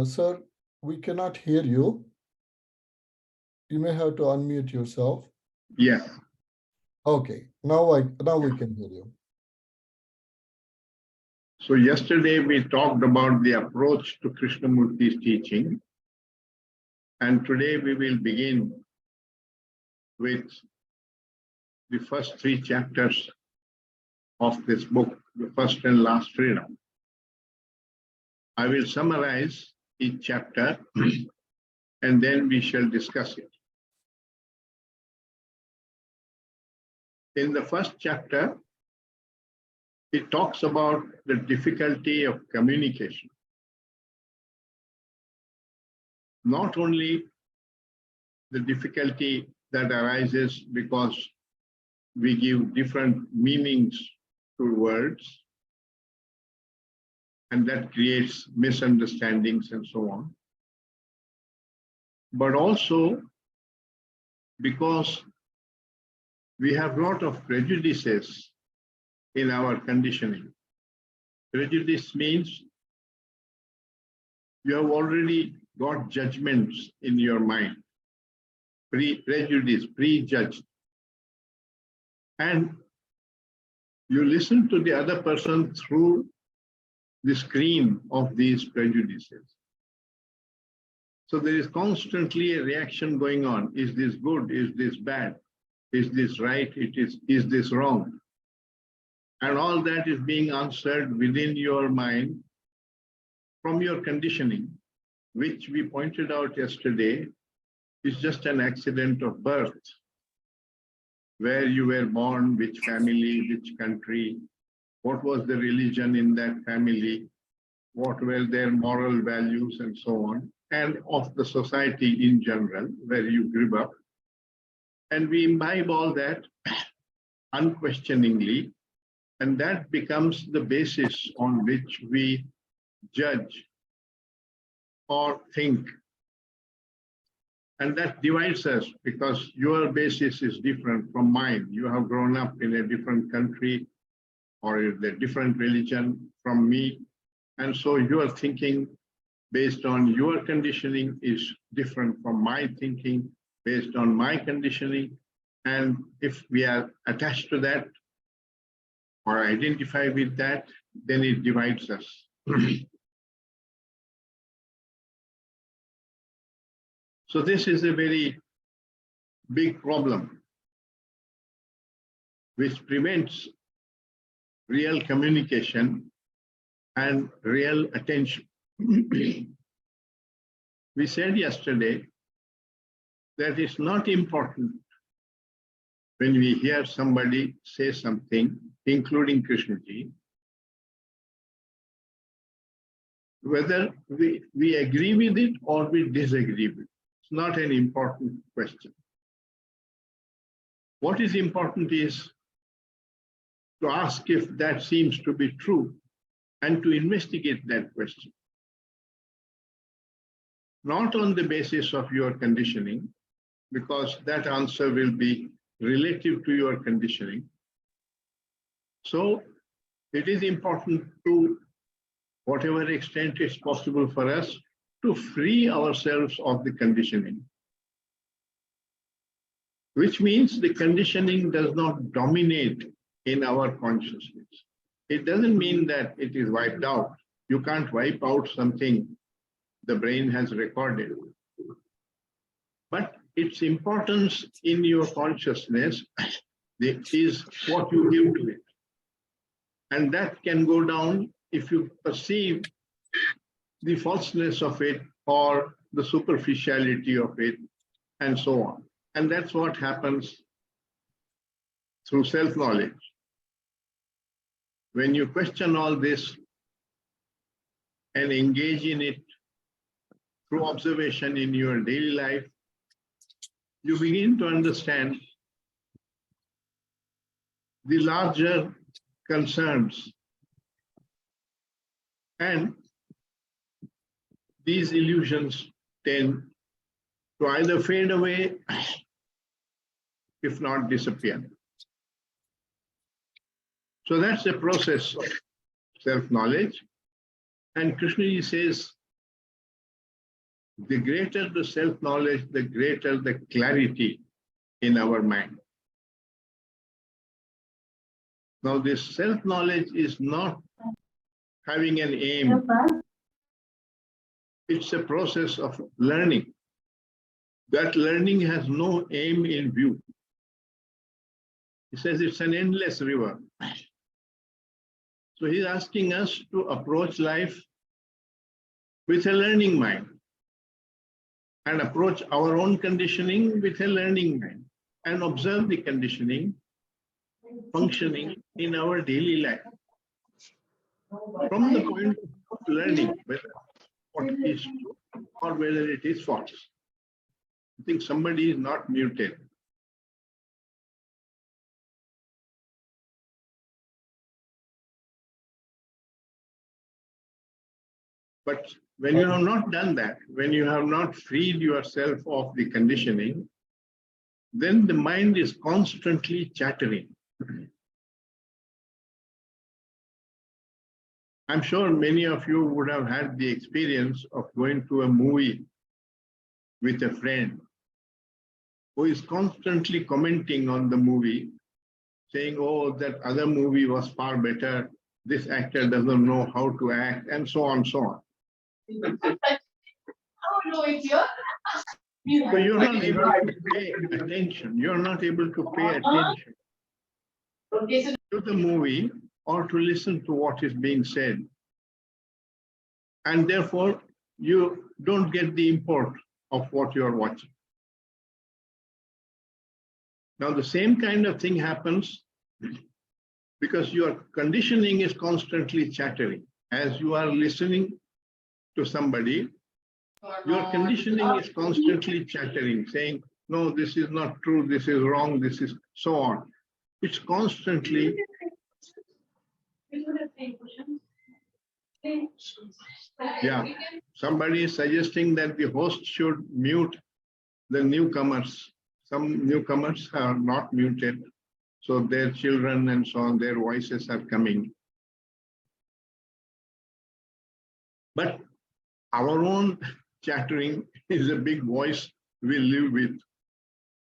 Sir, we cannot hear you. You may have to unmute yourself. Yes. Okay, now we can hear you. So yesterday we talked about the approach to Krishnamurti's teaching, and today we will begin with the first 3 chapters of this book, the first and last freedom. I will summarize each chapter and then we shall discuss it. In the first chapter, it talks about the difficulty of communication. Not only the difficulty that arises because we give different meanings to words, and that creates misunderstandings and so on, but also because we have a lot of prejudices in our conditioning. Prejudice means you have already got judgments in your mind, prejudice, prejudged. And you listen to the other person through the screen of these prejudices. So there is constantly a reaction going on. Is this good? Is this bad? Is this right? Is this wrong? And all that is being answered within your mind from your conditioning, which we pointed out yesterday is just an accident of birth. Where you were born, which family, which country, what was the religion in that family, what were their moral values and so on, and of the society in general, where you grew up. And we imbibe all that unquestioningly, and that becomes the basis on which we judge or think. And that divides us because your basis is different from mine. You have grown up in a different country or a different religion from me. And so your thinking based on your conditioning is different from my thinking based on my conditioning. And if we are attached to that or identify with that, then it divides us. So this is a very big problem which prevents real communication and real attention. We said yesterday that it's not important when we hear somebody say something, including Krishnaji, whether we agree with it or we disagree with it. It's not an important question. What is important is to ask if that seems to be true and to investigate that question. Not on the basis of your conditioning, because that answer will be relative to your conditioning. So it is important to, whatever extent it's possible for us, to free ourselves of the conditioning, which means the conditioning does not dominate in our consciousness. It doesn't mean that it is wiped out. You can't wipe out something the brain has recorded. But its importance in your consciousness is what you give to it. And that can go down if you perceive the falseness of it or the superficiality of it and so on. And that's what happens through self-knowledge. When you question all this and engage in it through observation in your daily life, you begin to understand the larger concerns, and these illusions tend to either fade away, if not disappear. So that's the process of self-knowledge. And Krishna says, the greater the self-knowledge, the greater the clarity in our mind. Now, this self-knowledge is not having an aim. It's a process of learning. That learning has no aim in view. He says it's an endless river. So he's asking us to approach life with a learning mind and approach our own conditioning with a learning mind and observe the conditioning functioning in our daily life. From the point of learning whether what is true or whether it is false. I think somebody is not muted. But when you have not done that, when you have not freed yourself of the conditioning, then the mind is constantly chattering. I'm sure many of you would have had the experience of going to a movie with a friend who is constantly commenting on the movie, saying, oh, that other movie was far better, this actor doesn't know how to act, and so on, so on. So you're not able to pay attention. You're not able to pay attention to the movie or to listen to what is being said. And therefore, you don't get the import of what you're watching. Now, the same kind of thing happens because your conditioning is constantly chattering. As you are listening to somebody, your conditioning is constantly chattering, saying, no, this is not true, this is wrong, this is so on. It's constantly. Yeah, somebody is suggesting that the host should mute the newcomers. Some newcomers are not muted, so their children and so on, their voices are coming. But our own chattering is a big voice we live with.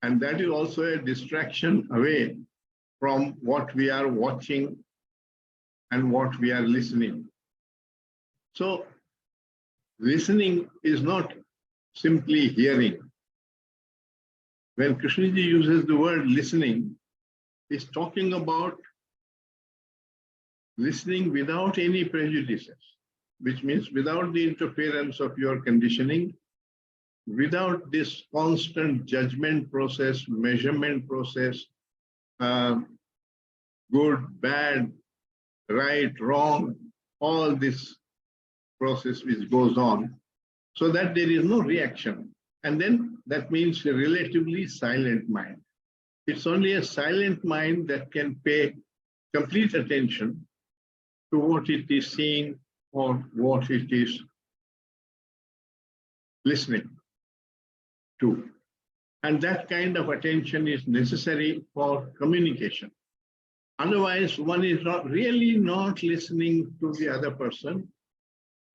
And that is also a distraction away from what we are watching and what we are listening. So listening is not simply hearing. When Krishnaji uses the word listening, he's talking about listening without any prejudices, which means without the interference of your conditioning, without this constant judgment process, measurement process, good, bad, right, wrong, all this process which goes on, so that there is no reaction. And then that means a relatively silent mind. It's only a silent mind that can pay complete attention to what it is seeing or what it is listening to. And that kind of attention is necessary for communication. Otherwise, one is really not listening to the other person.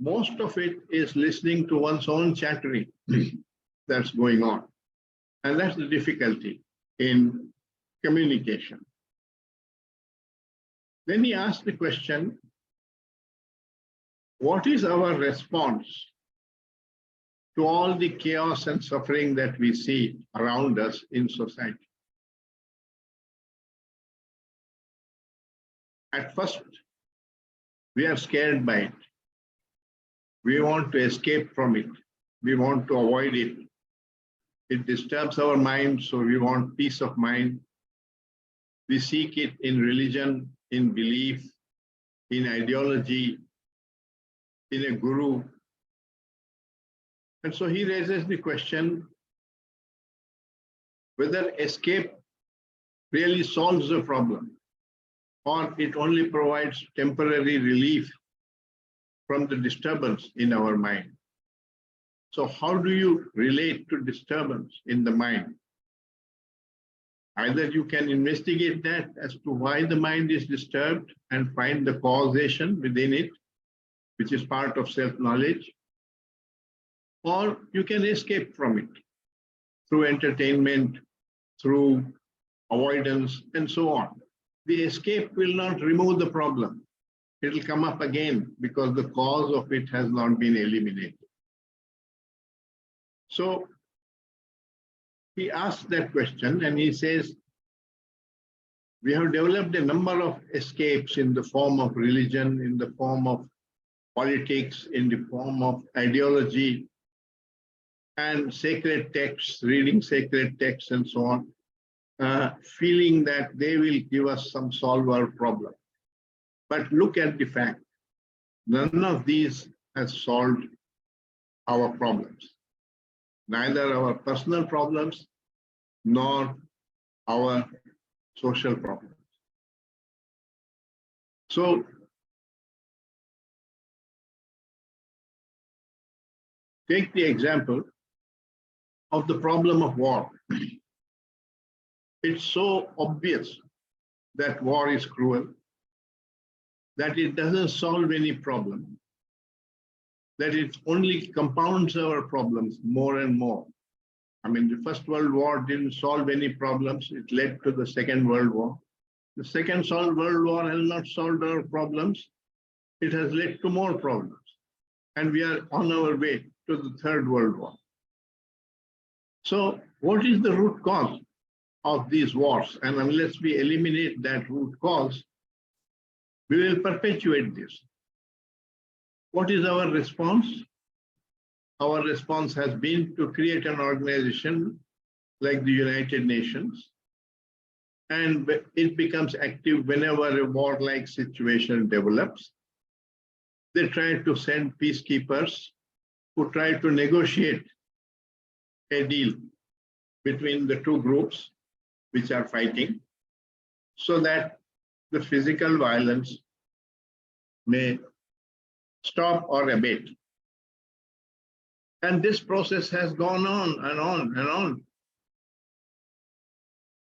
Most of it is listening to one's own chattering that's going on. And that's the difficulty in communication. Then he asked the question, what is our response to all the chaos and suffering that we see around us in society? At first, we are scared by it. We want to escape from it. We want to avoid it. It disturbs our mind, so we want peace of mind. We seek it in religion, in belief, in ideology, in a guru. And so he raises the question whether escape really solves the problem or it only provides temporary relief from the disturbance in our mind. So how do you relate to disturbance in the mind? Either you can investigate that as to why the mind is disturbed and find the causation within it, which is part of self-knowledge, or you can escape from it through entertainment, through avoidance, and so on. The escape will not remove the problem. It will come up again because the cause of it has not been eliminated. So he asks that question and he says, we have developed a number of escapes in the form of religion, in the form of politics, in the form of ideology, and sacred texts, reading sacred texts and so on, feeling that they will give us some solve our problem. But look at the fact, none of these has solved our problems, neither our personal problems nor our social problems. So take the example of the problem of war. It's so obvious that war is cruel, that it doesn't solve any problem, that it only compounds our problems more and more. I mean, the First World War didn't solve any problems. It led to the Second World War. The Second World War has not solved our problems. It has led to more problems. And we are on our way to the Third World War. So what is the root cause of these wars? And unless we eliminate that root cause, we will perpetuate this. What is our response? Our response has been to create an organization like the United Nations, and it becomes active whenever a warlike situation develops. They try to send peacekeepers who try to negotiate a deal between the two groups which are fighting so that the physical violence may stop or abate. And this process has gone on and on and on.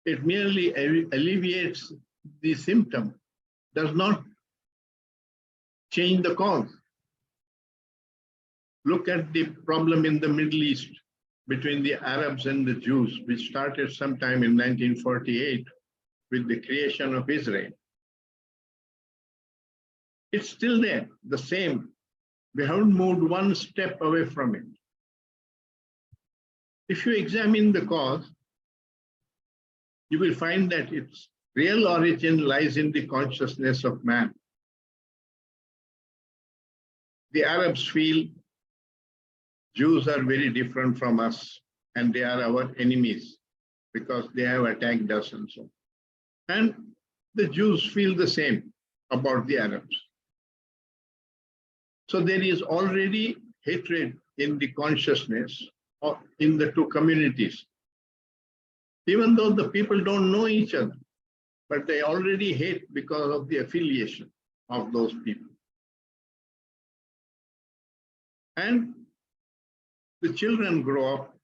It merely alleviates the symptom, does not change the cause. Look at the problem in the Middle East between the Arabs and the Jews, which started sometime in 1948 with the creation of Israel. It's still there, the same. We haven't moved one step away from it. If you examine the cause, you will find that its real origin lies in the consciousness of man. The Arabs feel Jews are very different from us and they are our enemies because they have attacked us and so on. And the Jews feel the same about the Arabs. So there is already hatred in the consciousness of, in the two communities. Even though the people don't know each other, but they already hate because of the affiliation of those people. And the children grow up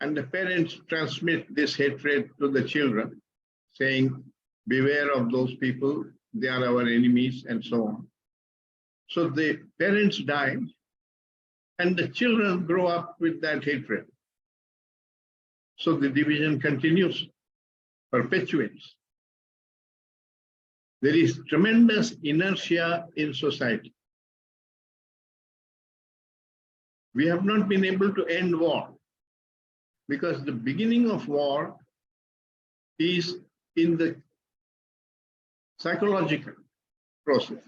and the parents transmit this hatred to the children, saying, beware of those people, they are our enemies, and so on. So the parents die, and the children grow up with that hatred. So the division continues, perpetuates. There is tremendous inertia in society. We have not been able to end war because the beginning of war is in the psychological process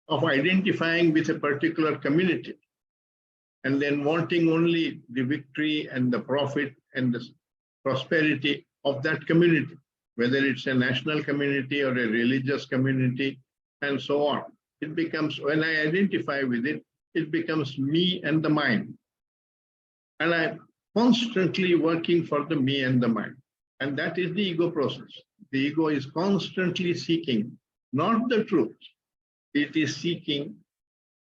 of identifying with a particular community and then wanting only the victory and the profit and the prosperity of that community, whether it's a national community or a religious community and so on. it becomes, when I identify with it, it becomes me and the mind. And I'm constantly working for the me and the mind. And that is the ego process. The ego is constantly seeking, not the truth. It is seeking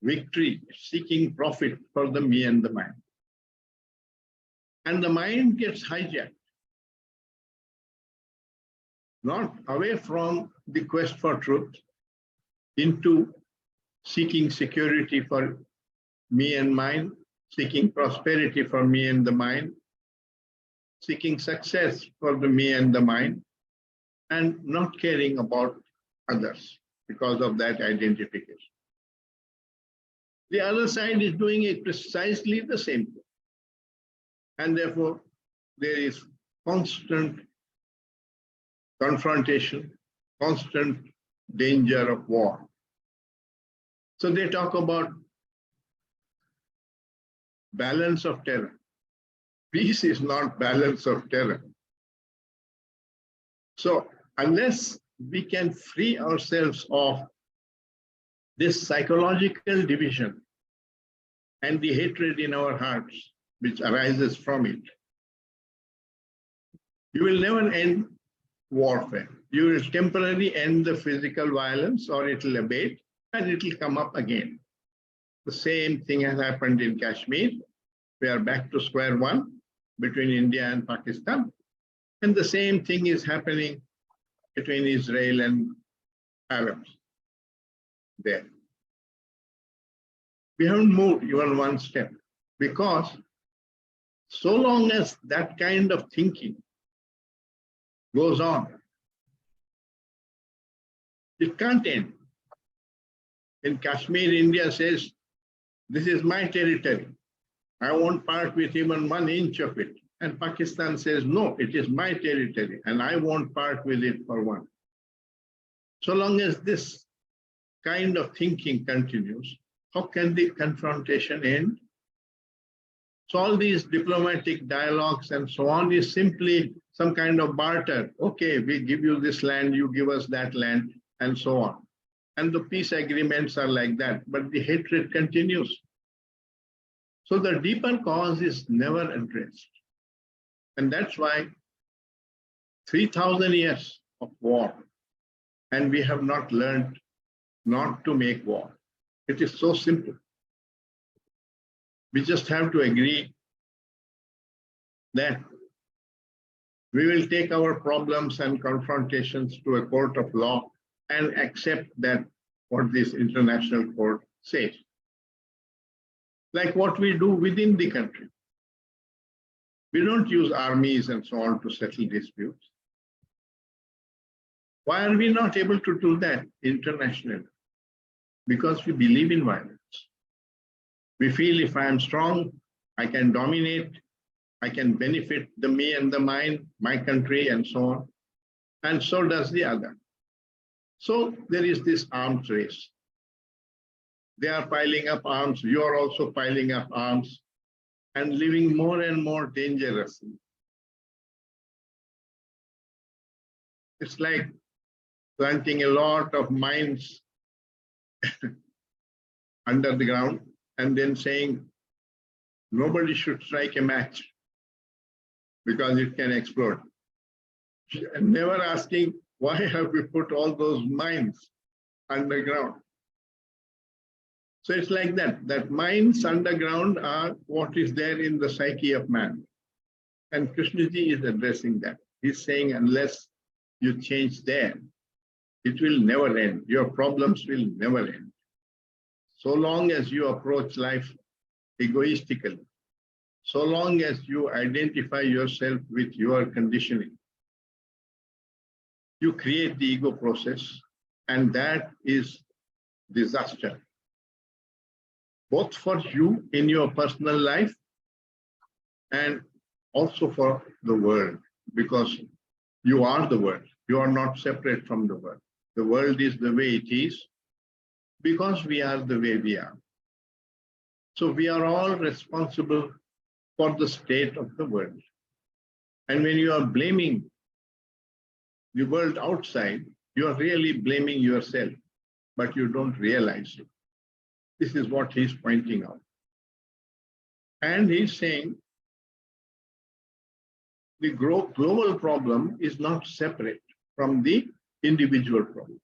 victory, seeking profit for the me and the mind. And the mind gets hijacked, not away from the quest for truth, into seeking security for me and mind, seeking prosperity for me and the mind, seeking success for the me and the mind, and not caring about others because of that identification. The other side is doing it precisely the same thing. And therefore, there is constant confrontation, constant danger of war. So they talk about balance of terror. Peace is not balance of terror. So unless we can free ourselves of this psychological division and the hatred in our hearts, which arises from it, you will never end warfare. You will temporarily end the physical violence, or it will abate and it will come up again. The same thing has happened in Kashmir. We are back to square one between India and Pakistan. And the same thing is happening between Israel and Arabs there. We haven't moved even one step, because so long as that kind of thinking goes on, it can't end. In Kashmir, India says, this is my territory. I won't part with even 1 inch of it. And Pakistan says, no, it is my territory and I won't part with it for one. So long as this kind of thinking continues, how can the confrontation end? So all these diplomatic dialogues and so on is simply some kind of barter. Okay, we give you this land, you give us that land, and so on. And the peace agreements are like that, but the hatred continues. So the deeper cause is never addressed. And that's why 3,000 years of war, and we have not learned not to make war. It is so simple. We just have to agree that we will take our problems and confrontations to a court of law and accept that what this international court says. Like what we do within the country. We don't use armies and so on to settle disputes. Why are we not able to do that internationally? Because we believe in violence. We feel if I am strong, I can dominate, I can benefit the me and the mine, my country, and so on. And so does the other. So there is this arms race. They are piling up arms, you are also piling up arms, and living more and more dangerously. It's like planting a lot of mines under the ground and then saying, nobody should strike a match because it can explode. And never asking, why have we put all those mines underground? So it's like that, that mines underground are what is there in the psyche of man. And Krishnaji is addressing that. He's saying, unless you change there, it will never end. Your problems will never end. So long as you approach life egoistically, so long as you identify yourself with your conditioning, you create the ego process, and that is disaster. Both for you in your personal life and also for the world, because you are the world. You are not separate from the world. The world is the way it is because we are the way we are. So we are all responsible for the state of the world. And when you are blaming the world outside, you are really blaming yourself. but you don't realize it. This is what he's pointing out. And he's saying the global problem is not separate from the individual problem,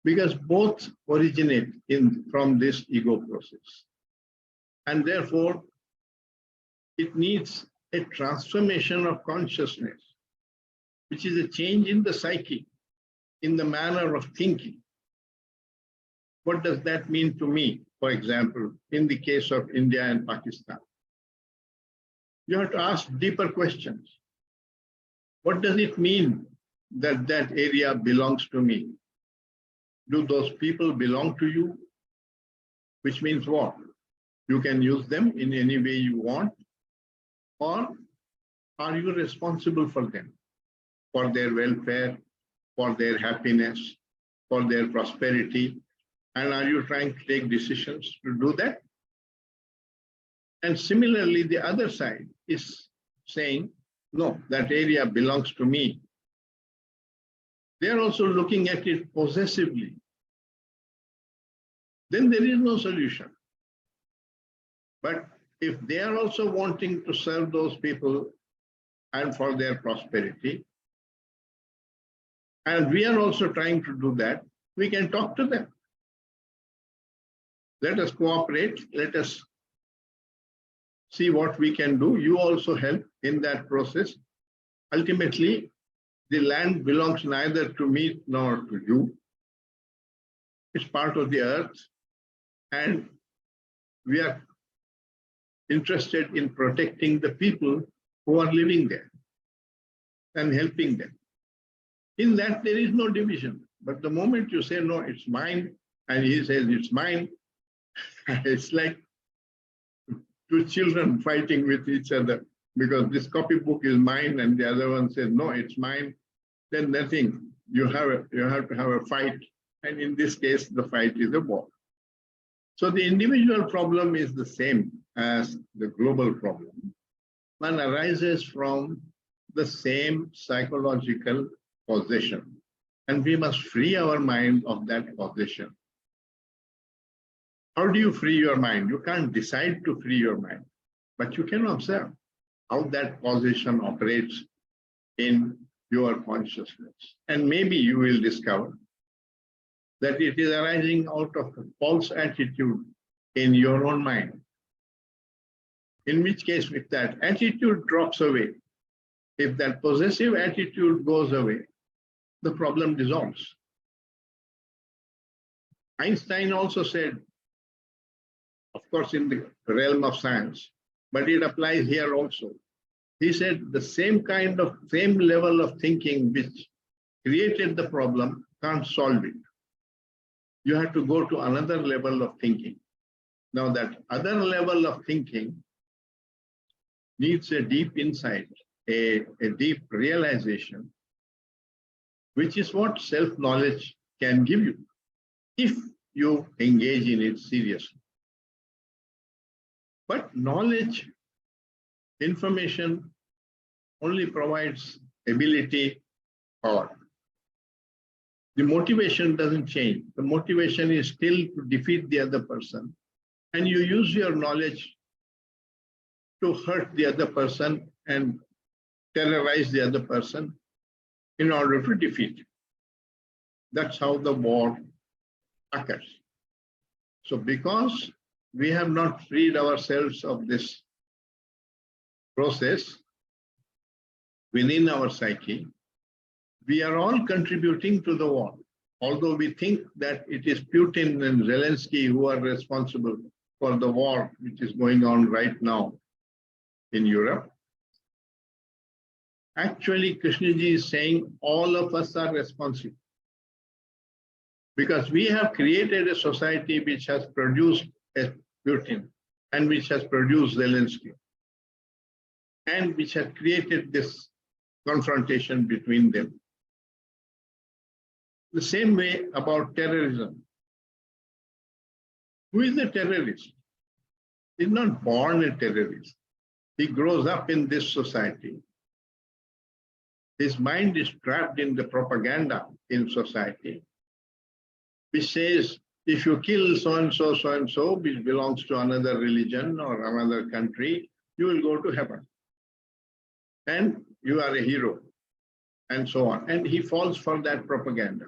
because both originate from this ego process. And therefore, it needs a transformation of consciousness, which is a change in the psyche, in the manner of thinking. What does that mean to me? For example, in the case of India and Pakistan, you have to ask deeper questions. What does it mean that that area belongs to me? Do those people belong to you? Which means what? You can use them in any way you want, or are you responsible for them, for their welfare, for their happiness, for their prosperity? And are you trying to take decisions to do that? And similarly, the other side is saying, no, that area belongs to me. They're also looking at it possessively. Then there is no solution. But if they are also wanting to serve those people and for their prosperity, and we are also trying to do that, we can talk to them. Let us cooperate. Let us see what we can do. You also help in that process. Ultimately, the land belongs neither to me nor to you. It's part of the earth, and we are interested in protecting the people who are living there and helping them. In that, there is no division. But the moment you say, no, it's mine, and he says, it's mine, it's like two children fighting with each other, because this copybook is mine and the other one says, no, it's mine. Then nothing. You have to have a fight. And in this case, the fight is a war. So the individual problem is the same as the global problem, and arises from the same psychological possession. And we must free our mind of that possession. How do you free your mind? You can't decide to free your mind, but you can observe how that possession operates in your consciousness. And maybe you will discover that it is arising out of a false attitude in your own mind. In which case, if that attitude drops away, if that possessive attitude goes away, the problem dissolves. Einstein also said, of course, in the realm of science, but it applies here also. He said the same level of thinking which created the problem can't solve it. You have to go to another level of thinking. Now that other level of thinking needs a deep insight, a deep realization, which is what self-knowledge can give you if you engage in it seriously. But knowledge, information only provides ability, power. The motivation doesn't change. The motivation is still to defeat the other person. And you use your knowledge to hurt the other person and terrorize the other person in order to defeat. That's how the war occurs. So because we have not freed ourselves of this process within our psyche, we are all contributing to the war. Although we think that it is Putin and Zelensky who are responsible for the war which is going on right now in Europe, actually Krishnaji is saying all of us are responsible. Because we have created a society which has produced a Putin and which has produced Zelensky and which has created this confrontation between them. The same way about terrorism. Who is the terrorist? He's not born a terrorist. He grows up in this society. His mind is trapped in the propaganda in society. which says if you kill so and so, which belongs to another religion or another country, you will go to heaven. And you are a hero, and so on. And he falls for that propaganda.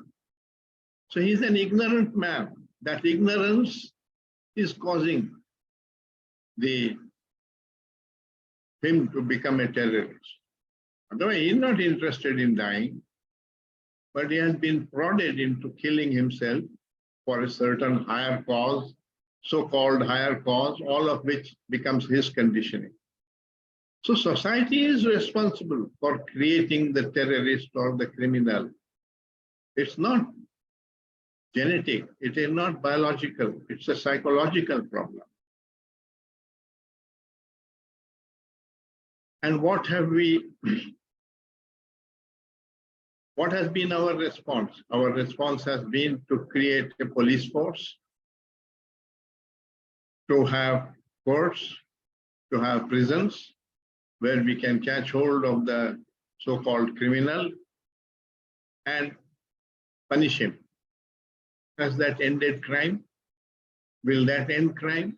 So he's an ignorant man. That ignorance is causing him to become a terrorist. Otherwise, he's not interested in dying, but he has been prodded into killing himself for a certain higher cause, so-called higher cause, all of which becomes his conditioning. So society is responsible for creating the terrorist or the criminal. It's not genetic, it is not biological, it's a psychological problem. And what has been our response? Our response has been to create a police force, to have courts, to have prisons, where we can catch hold of the so-called criminal and punish him. Has that ended crime? Will that end crime?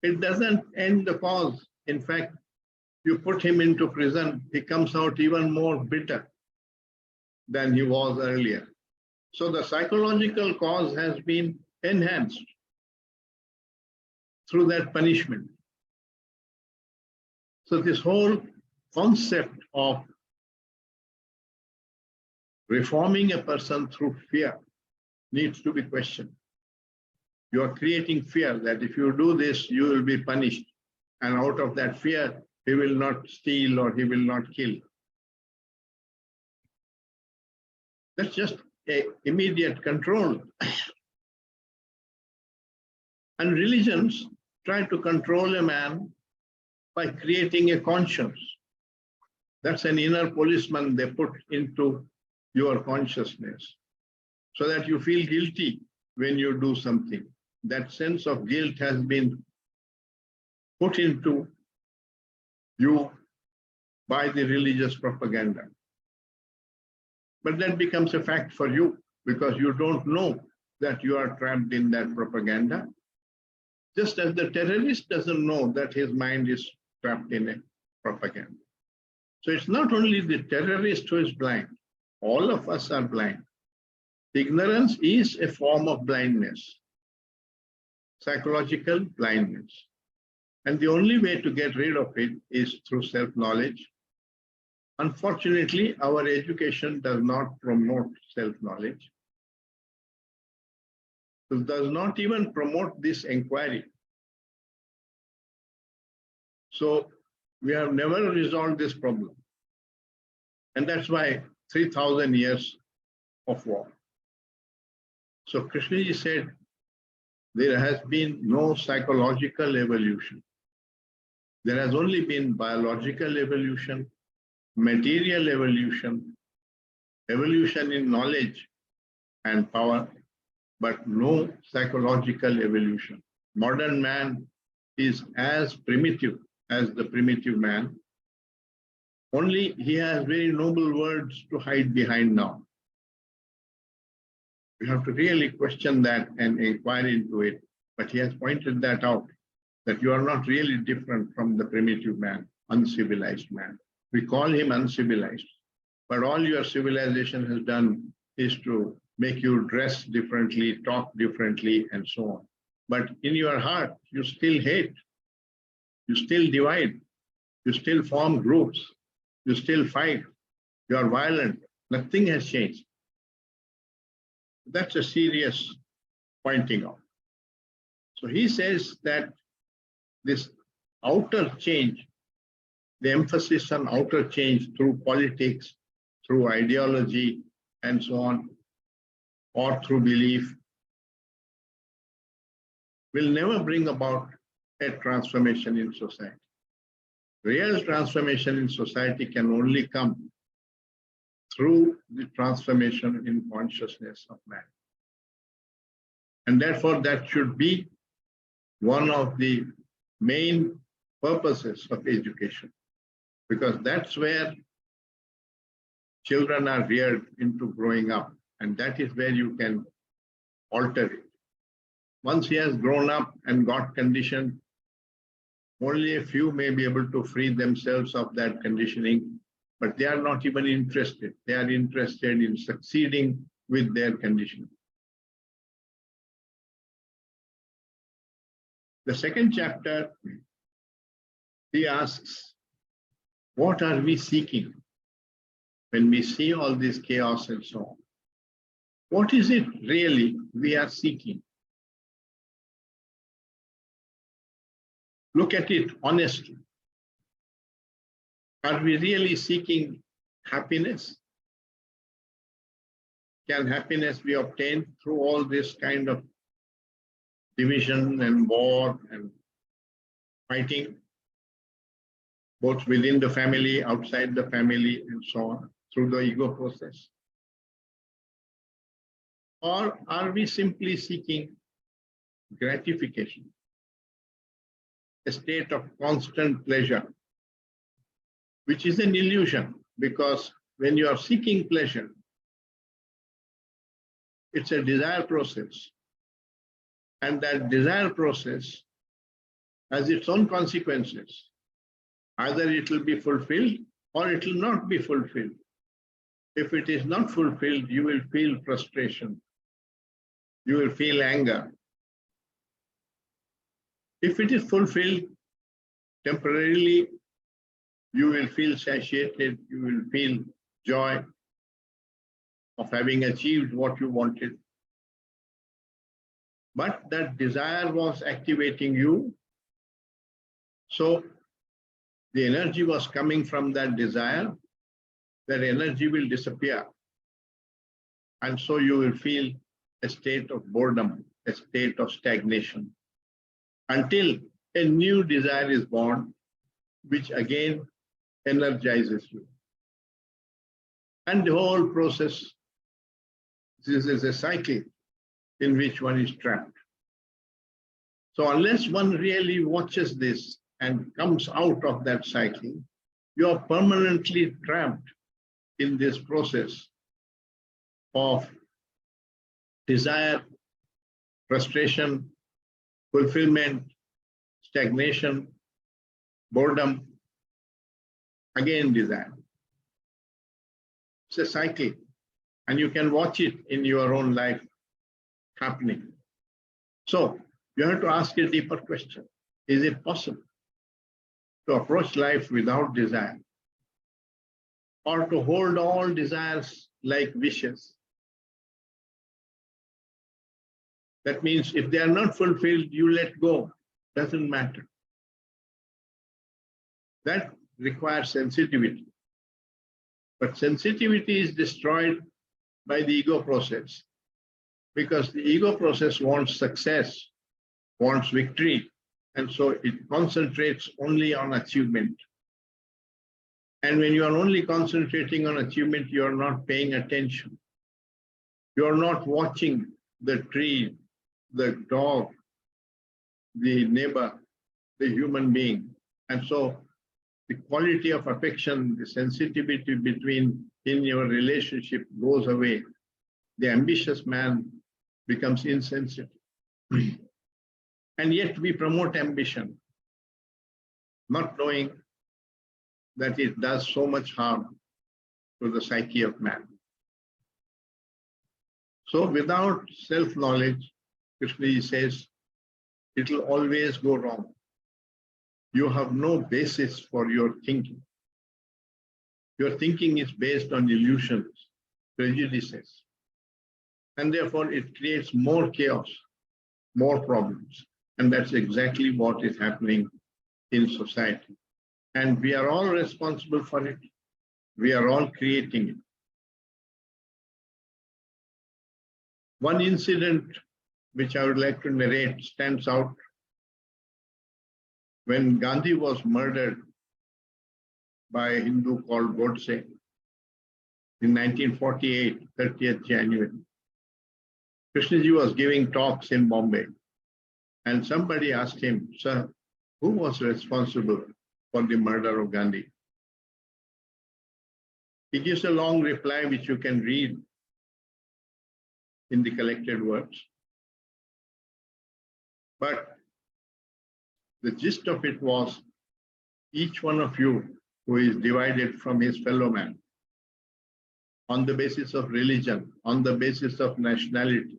It doesn't end the cause. In fact, you put him into prison, he comes out even more bitter than he was earlier. So the psychological cause has been enhanced through that punishment. So this whole concept of reforming a person through fear needs to be questioned. You are creating fear that if you do this, you will be punished. And out of that fear, he will not steal or he will not kill. That's just an immediate control. And religions try to control a man by creating a conscience. That's an inner policeman they put into your consciousness so that you feel guilty when you do something. That sense of guilt has been put into you by the religious propaganda. But that becomes a fact for you because you don't know that you are trapped in that propaganda. Just as the terrorist doesn't know that his mind is trapped in a propaganda. So it's not only the terrorist who is blind, all of us are blind. Ignorance is a form of blindness, psychological blindness. And the only way to get rid of it is through self-knowledge. Unfortunately, our education does not promote self-knowledge. It does not even promote this inquiry. So we have never resolved this problem. And that's why 3,000 years of war. So Krishna said, there has been no psychological evolution. There has only been biological evolution, material evolution, evolution in knowledge and power, but no psychological evolution. Modern man is as primitive as the primitive man. Only he has very noble words to hide behind now. We have to really question that and inquire into it. But he has pointed that out, that you are not really different from the primitive man, uncivilized man. We call him uncivilized, but all your civilization has done is to make you dress differently, talk differently, and so on. But in your heart, you still hate, you still divide, you still form groups, you still fight, you are violent. Nothing has changed. That's a serious pointing out. So he says that this outer change, the emphasis on outer change through politics, through ideology, and so on, or through belief, will never bring about a transformation in society. Real transformation in society can only come through the transformation in consciousness of man. And therefore, that should be one of the main purposes of education, because that's where children are reared into growing up. And that is where you can alter it. Once he has grown up and got conditioned, only a few may be able to free themselves of that conditioning, but they are not even interested. They are interested in succeeding with their conditioning. The second chapter, he asks, what are we seeking when we see all this chaos and so on? What is it really we are seeking? Look at it honestly. Are we really seeking happiness? Can happiness be obtained through all this kind of division and war and fighting, both within the family, outside the family, and so on, through the ego process? Or are we simply seeking gratification, a state of constant pleasure, which is an illusion, because when you are seeking pleasure, it's a desire process. And that desire process has its own consequences. Either it will be fulfilled or it will not be fulfilled. If it is not fulfilled, you will feel frustration. You will feel anger. If it is fulfilled, temporarily, you will feel satiated, you will feel joy of having achieved what you wanted. But that desire was activating you. So the energy was coming from that desire. That energy will disappear. And so you will feel a state of boredom, a state of stagnation, until a new desire is born, which again energizes you. And the whole process, this is a cycle in which one is trapped. So unless one really watches this and comes out of that cycle, you are permanently trapped in this process of desire, frustration, fulfillment, stagnation, boredom, again desire. It's a cycle, and you can watch it in your own life happening. So you have to ask a deeper question. Is it possible to approach life without desire, or to hold all desires like wishes? That means if they are not fulfilled, you let go. Doesn't matter. That requires sensitivity. But sensitivity is destroyed by the ego process, because the ego process wants success, wants victory, and so it concentrates only on achievement. And when you are only concentrating on achievement, you are not paying attention. You are not watching the tree, the dog, the neighbor, the human being. And so the quality of affection, the sensitivity in your relationship goes away. The ambitious man becomes insensitive. And yet we promote ambition, not knowing that it does so much harm to the psyche of man. So without self-knowledge, Krishna says, it will always go wrong. You have no basis for your thinking. Your thinking is based on illusions, prejudices, and therefore it creates more chaos, more problems. And that's exactly what is happening in society. And we are all responsible for it. We are all creating it. One incident which I would like to narrate stands out. When Gandhi was murdered by a Hindu called Godse in 1948, 30th January, Krishnaji was giving talks in Bombay. And somebody asked him, sir, who was responsible for the murder of Gandhi? He gives a long reply, which you can read in the collected words. But the gist of it was each one of you who is divided from his fellow man on the basis of religion, on the basis of nationality,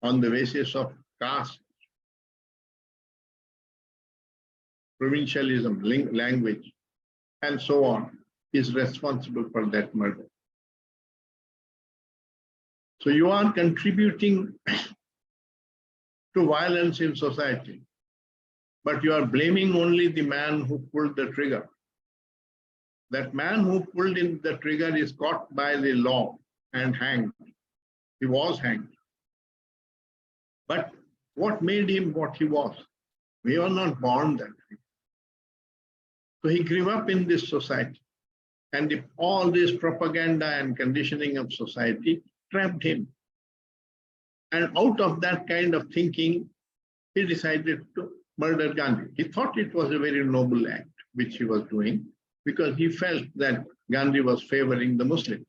on the basis of caste, provincialism, language, and so on, is responsible for that murder. So you are contributing to violence in society, but you are blaming only the man who pulled the trigger. That man who pulled in the trigger is caught by the law and hanged. He was hanged. But what made him what he was? We were not born that way. So he grew up in this society, and all this propaganda and conditioning of society trapped him. And out of that kind of thinking, he decided to murder Gandhi. He thought it was a very noble act which he was doing, because he felt that Gandhi was favoring the Muslims.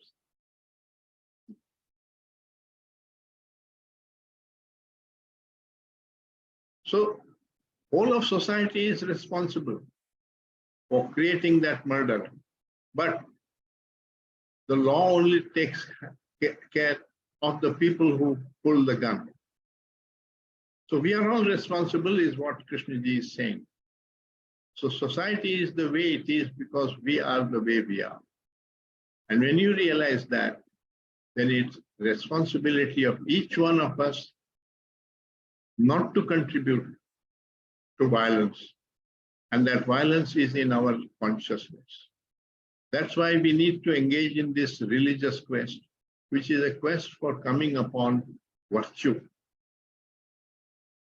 So whole of society is responsible for creating that murder, but the law only takes care of the people who pull the gun. So we are all responsible is what Krishna ji is saying. So society is the way it is because we are the way we are. And when you realize that, then it's responsibility of each one of us not to contribute to violence. And that violence is in our consciousness. That's why we need to engage in this religious quest, which is a quest for coming upon virtue.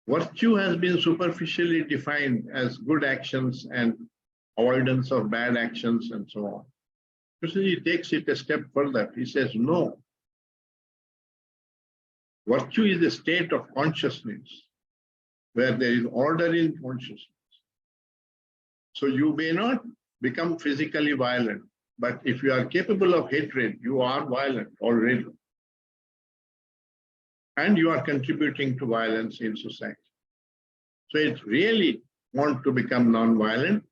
Virtue has been superficially defined as good actions and avoidance of bad actions and so on. Krishna takes it a step further. He says, no. Virtue is a state of consciousness where there is order in consciousness. So you may not become physically violent, but if you are capable of hatred, you are violent already. And you are contributing to violence in society. So if you really want to become non-violent,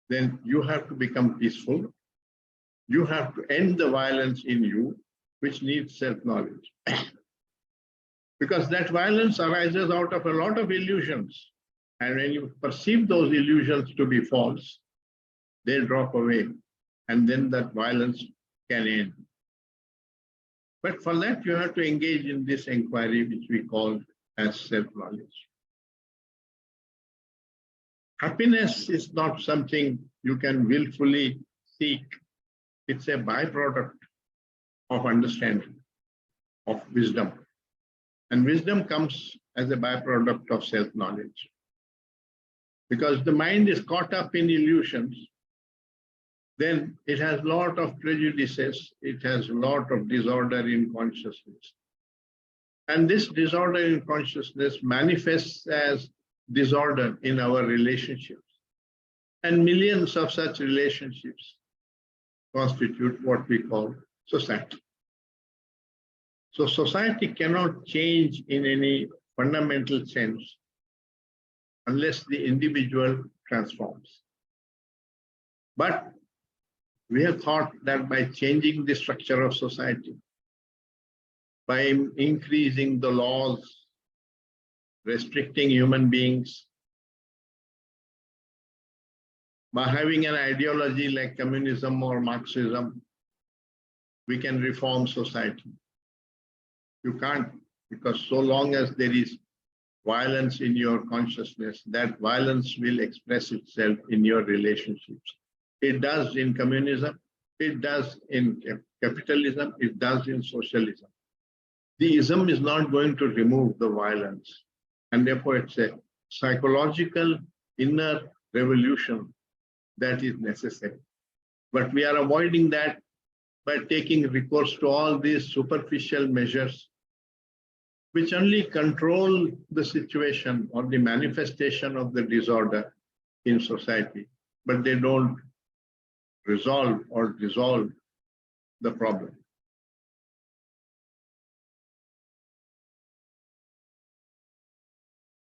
then you have to become peaceful. You have to end the violence in you, which needs self-knowledge. Because that violence arises out of a lot of illusions. And when you perceive those illusions to be false, they drop away. And then that violence can end. But for that, you have to engage in this inquiry, which we call as self-knowledge. Happiness is not something you can willfully seek. It's a byproduct of understanding, of wisdom. And wisdom comes as a byproduct of self-knowledge. Because the mind is caught up in illusions, then it has a lot of prejudices, it has a lot of disorder in consciousness. And this disorder in consciousness manifests as disorder in our relationships. And millions of such relationships constitute what we call society. So society cannot change in any fundamental sense unless the individual transforms. But we have thought that by changing the structure of society, by increasing the laws, restricting human beings, by having an ideology like communism or Marxism, we can reform society. You can't, because so long as there is violence in your consciousness, that violence will express itself in your relationships. It does in communism, it does in capitalism, it does in socialism. The ism is not going to remove the violence. And therefore, it's a psychological inner revolution that is necessary. But we are avoiding that by taking recourse to all these superficial measures, which only control the situation or the manifestation of the disorder in society, but they don't resolve or dissolve the problem.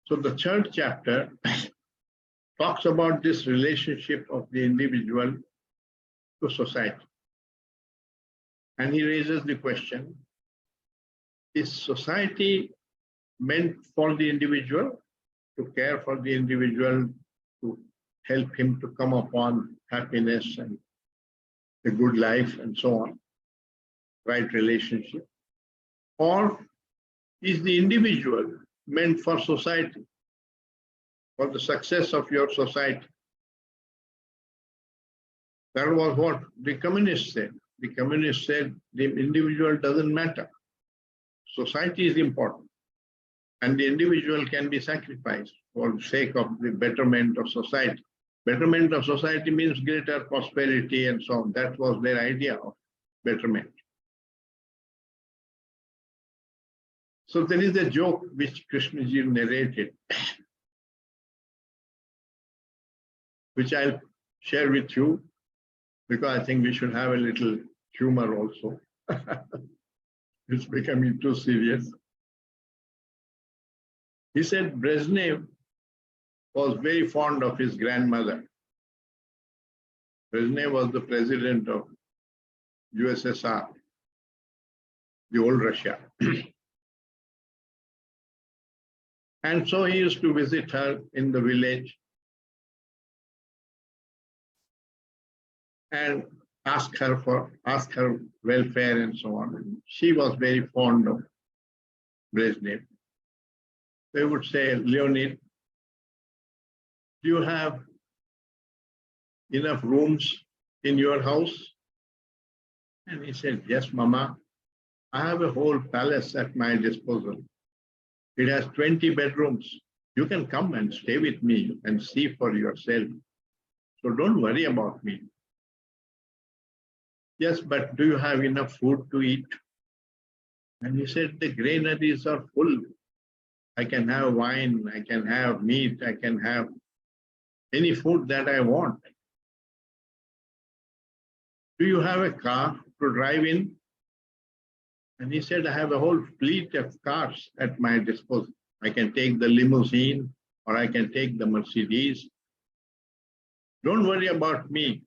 So the third chapter talks about this relationship of the individual to society. And he raises the question, is society meant for the individual, to care for the individual, to help him to come upon happiness and a good life and so on, right relationship? Or is the individual meant for society, for the success of your society? That was what the communists said. The communists said the individual doesn't matter. Society is important. And the individual can be sacrificed for the sake of the betterment of society. Betterment of society means greater prosperity and so on. That was their idea of betterment. So there is a joke which Krishnaji narrated, which I'll share with you, because I think we should have a little humor also. It's becoming too serious. He said Brezhnev was very fond of his grandmother. Brezhnev was the president of USSR, the old Russia. And so he used to visit her in the village and ask her welfare and so on. And she was very fond of Brezhnev. They would say, Leonid, do you have enough rooms in your house? And he said, yes, Mama, I have a whole palace at my disposal. It has 20 bedrooms. You can come and stay with me and see for yourself. So don't worry about me. Yes, but do you have enough food to eat? And he said, the granaries are full. I can have wine, I can have meat, I can have any food that I want. Do you have a car to drive in? And he said, I have a whole fleet of cars at my disposal. I can take the limousine or I can take the Mercedes. Don't worry about me,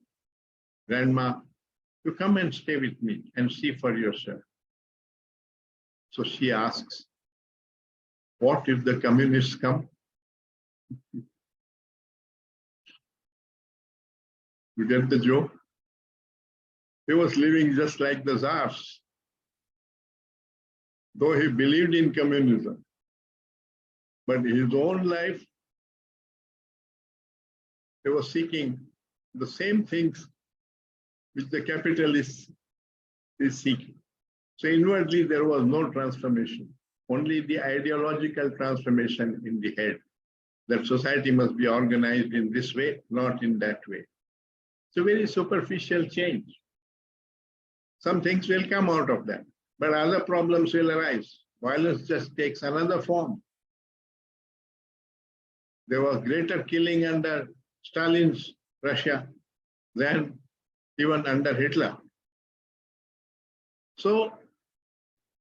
Grandma. You come and stay with me and see for yourself. So she asks, what if the communists come? You get the joke? He was living just like the Tsars, though he believed in communism. But his own life, he was seeking the same things which the capitalist is seeking. So inwardly, there was no transformation, only the ideological transformation in the head, that society must be organized in this way, not in that way. It's a very superficial change. Some things will come out of that, but other problems will arise. Violence just takes another form. There was greater killing under Stalin's Russia than even under Hitler. So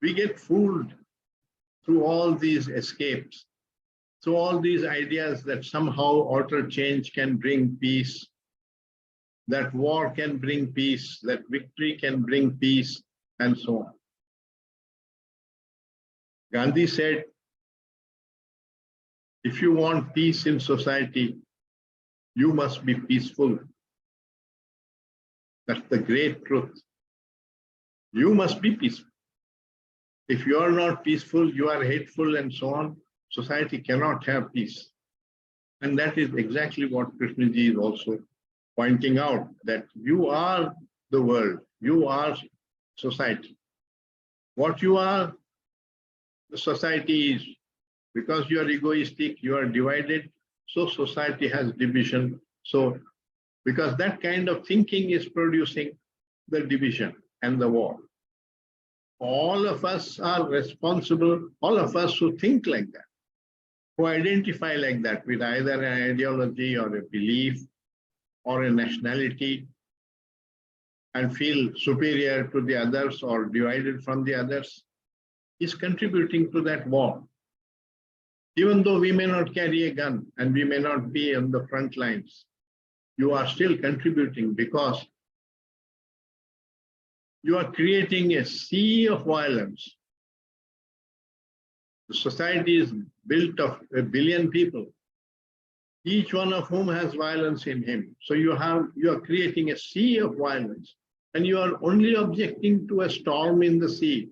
we get fooled through all these escapes, through all these ideas that somehow outer change can bring peace, that war can bring peace, that victory can bring peace, and so on. Gandhi said, if you want peace in society, you must be peaceful. That's the great truth. You must be peaceful. If you are not peaceful, you are hateful and so on, society cannot have peace. And that is exactly what Krishnaji is also pointing out, that you are the world, you are society. What you are, the society is. Because you are egoistic, you are divided, so society has division. So, because that kind of thinking is producing the division and the war. All of us are responsible, all of us who think like that, who identify like that with either an ideology or a belief or a nationality, and feel superior to the others or divided from the others, is contributing to that war. Even though we may not carry a gun and we may not be on the front lines, you are still contributing because you are creating a sea of violence. The society is built of 1 billion people, each one of whom has violence in him. So you are creating a sea of violence, and you are only objecting to a storm in the sea,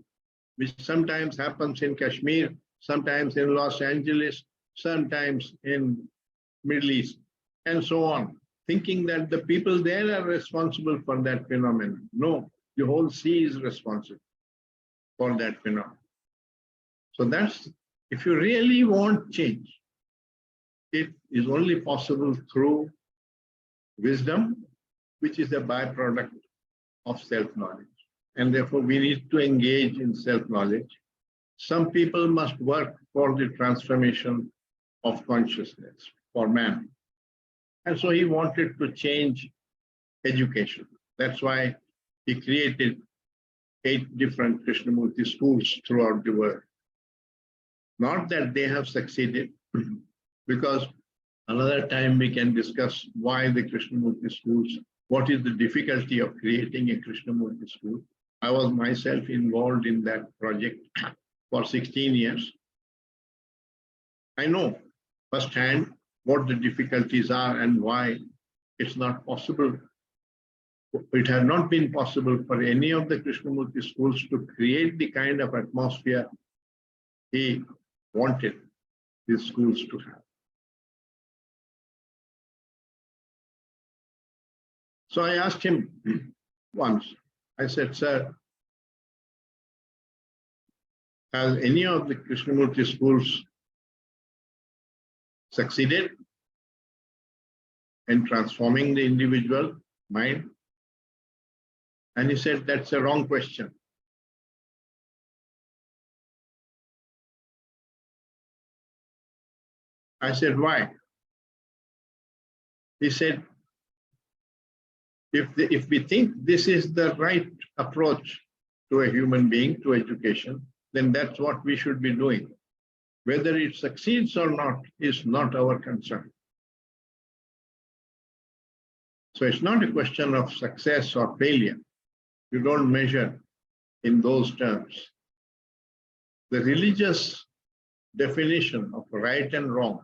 which sometimes happens in Kashmir, sometimes in Los Angeles, sometimes in Middle East, and so on, thinking that the people there are responsible for that phenomenon. No, the whole sea is responsible for that phenomenon. So that's, if you really want change, it is only possible through wisdom, which is a byproduct of self-knowledge. And therefore, we need to engage in self-knowledge. Some people must work for the transformation of consciousness for man. And so he wanted to change education. That's why he created 8 different Krishnamurti schools throughout the world. Not that they have succeeded, because another time we can discuss why the Krishnamurti schools, what is the difficulty of creating a Krishnamurti school. I was myself involved in that project for 16 years. I know firsthand what the difficulties are and why it's not possible. It has not been possible for any of the Krishnamurti schools to create the kind of atmosphere he wanted his schools to have. So I asked him once, I said, sir, has any of the Krishnamurti schools succeeded in transforming the individual mind? And he said, that's a wrong question. I said, why? He said, if we think this is the right approach to a human being, to education, then that's what we should be doing. Whether it succeeds or not is not our concern. So it's not a question of success or failure. You don't measure in those terms. The religious definition of right and wrong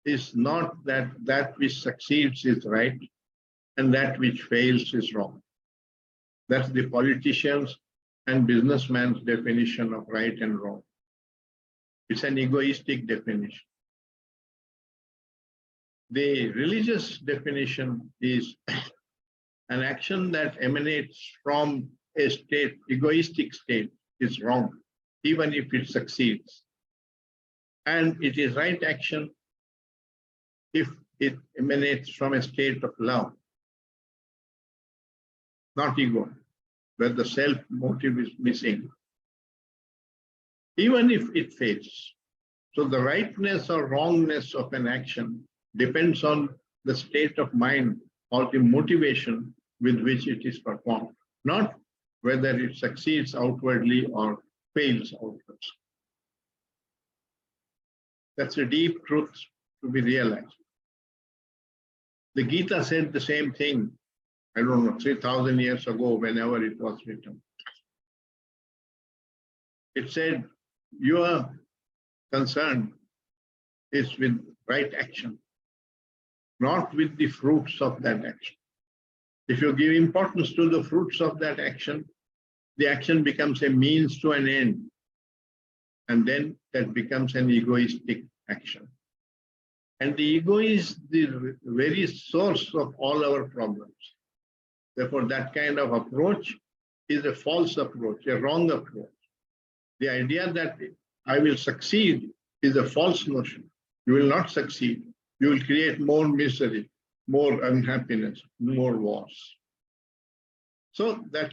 is not that that which succeeds is right and that which fails is wrong. That's the politicians' and businessman's definition of right and wrong. It's an egoistic definition. The religious definition is an action that emanates from a state, egoistic state, is wrong, even if it succeeds. And it is right action if it emanates from a state of love, not ego, where the self motive is missing, even if it fails. So the rightness or wrongness of an action depends on the state of mind or the motivation with which it is performed, not whether it succeeds outwardly or fails outwards. That's a deep truth to be realized. The Gita said the same thing, I don't know, 3,000 years ago, whenever it was written. It said, your concern is with right action, not with the fruits of that action. If you give importance to the fruits of that action, the action becomes a means to an end. And then that becomes an egoistic action. And the ego is the very source of all our problems. Therefore, that kind of approach is a false approach, a wrong approach. The idea that I will succeed is a false notion. You will not succeed. You will create more misery, more unhappiness, more wars. So that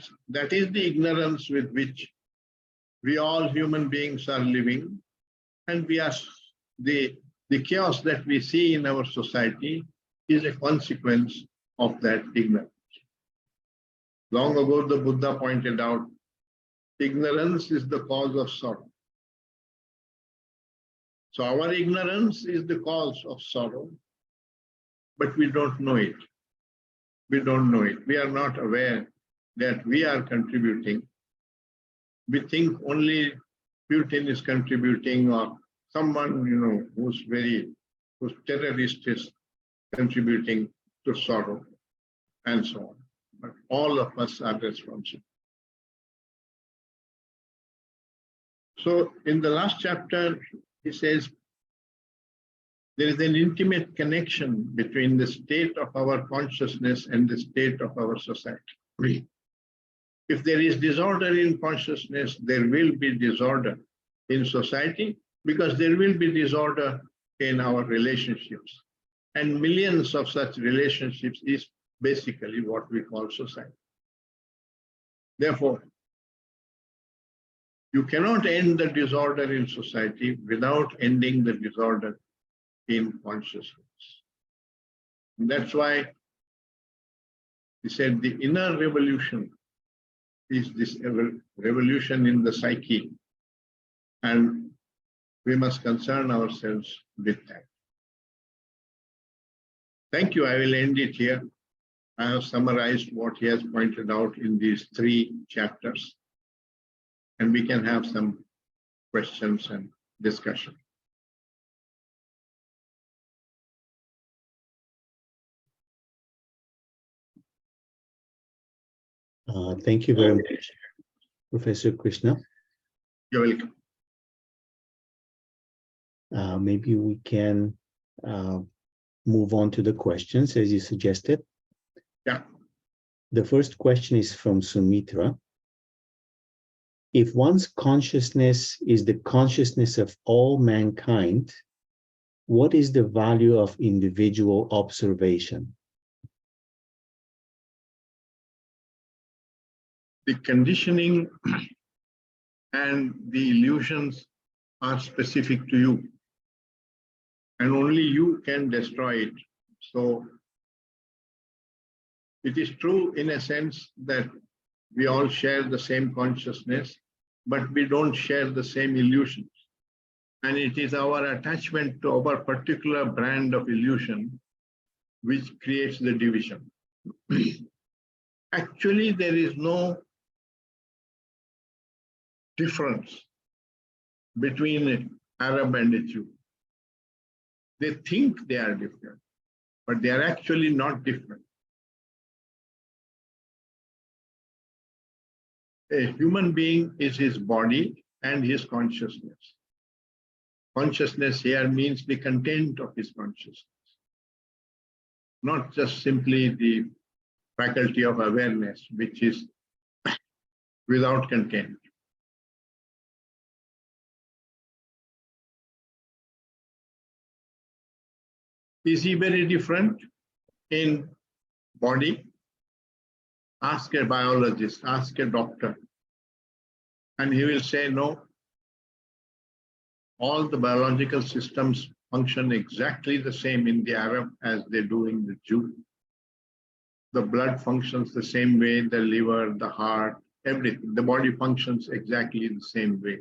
is the ignorance with which we all human beings are living, and we are the chaos that we see in our society is a consequence of that ignorance. Long ago, the Buddha pointed out, ignorance is the cause of sorrow. So our ignorance is the cause of sorrow, but we don't know it. We don't know it. We are not aware that we are contributing. We think only Putin is contributing, or someone, who's terrorist is contributing to sorrow, and so on. But all of us are responsible. So in the last chapter, he says, there is an intimate connection between the state of our consciousness and the state of our society. If there is disorder in consciousness, there will be disorder in society, because there will be disorder in our relationships. And millions of such relationships is basically what we call society. Therefore, you cannot end the disorder in society without ending the disorder in consciousness. And that's why he said the inner revolution is this revolution in the psyche, and we must concern ourselves with that. Thank you. I will end it here. I have summarized what he has pointed out in these 3 chapters, and we can have some questions and discussion. Thank you very much, Professor Krishna. You're welcome. Maybe we can move on to the questions as you suggested. Yeah. The first question is from Sumitra. If one's consciousness is the consciousness of all mankind, what is the value of individual observation? The conditioning and the illusions are specific to you, and only you can destroy it. So it is true in a sense that we all share the same consciousness, but we don't share the same illusions. And it is our attachment to our particular brand of illusion which creates the division. Actually, there is no difference between an Arab and a Jew. They think they are different, but they are actually not different. A human being is his body and his consciousness. Consciousness here means the content of his consciousness, not just simply the faculty of awareness, which is without content. Is he very different in body? Ask a biologist, ask a doctor, and he will say no. All the biological systems function exactly the same in the Arab as they do in the Jew. The blood functions the same way, the liver, the heart, everything. The body functions exactly the same way.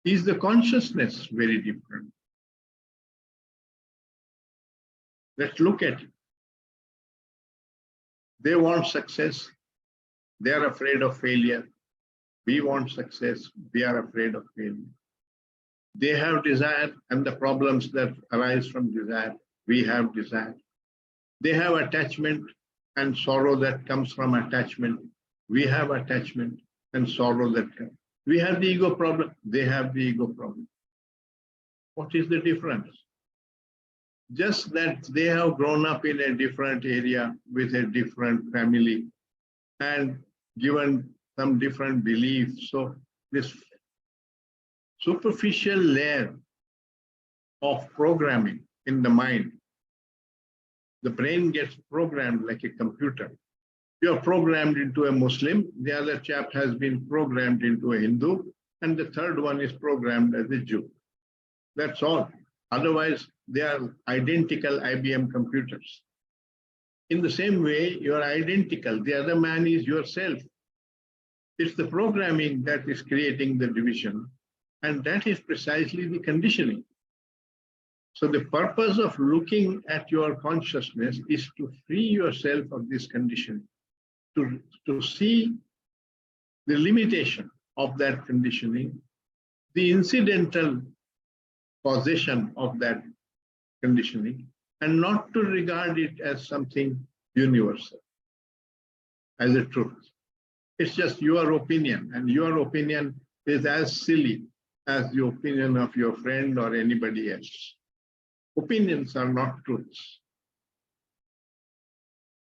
Is the consciousness very different? Let's look at it. They want success. They are afraid of failure. We want success. We are afraid of failure. They have desire and the problems that arise from desire. We have desire. They have attachment and sorrow that comes from attachment. We have attachment and sorrow that comes. We have the ego problem. They have the ego problem. What is the difference? Just that they have grown up in a different area with a different family and given some different beliefs. So this superficial layer of programming in the mind, the brain gets programmed like a computer. You are programmed into a Muslim, the other chap has been programmed into a Hindu, and the third one is programmed as a Jew. That's all. Otherwise, they are identical IBM computers. In the same way, you are identical. The other man is yourself. It's the programming that is creating the division. And that is precisely the conditioning. So the purpose of looking at your consciousness is to free yourself of this conditioning, to see the limitation of that conditioning, the incidental causation of that conditioning, and not to regard it as something universal, as a truth. It's just your opinion, and your opinion is as silly as the opinion of your friend or anybody else. Opinions are not truths.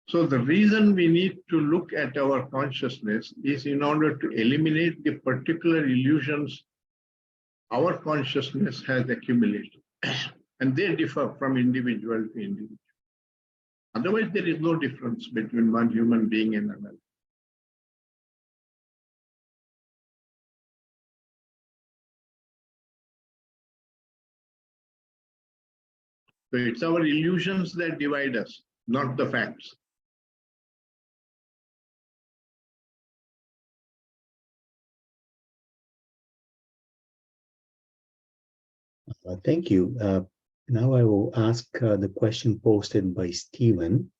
So the reason we need to look at our consciousness is in order to eliminate the particular illusions our consciousness has accumulated. And they differ from individual to individual. Otherwise, there is no difference between one human being and another. So it's our illusions that divide us, not the facts. Thank you. Now I will ask the question posted by Stephen.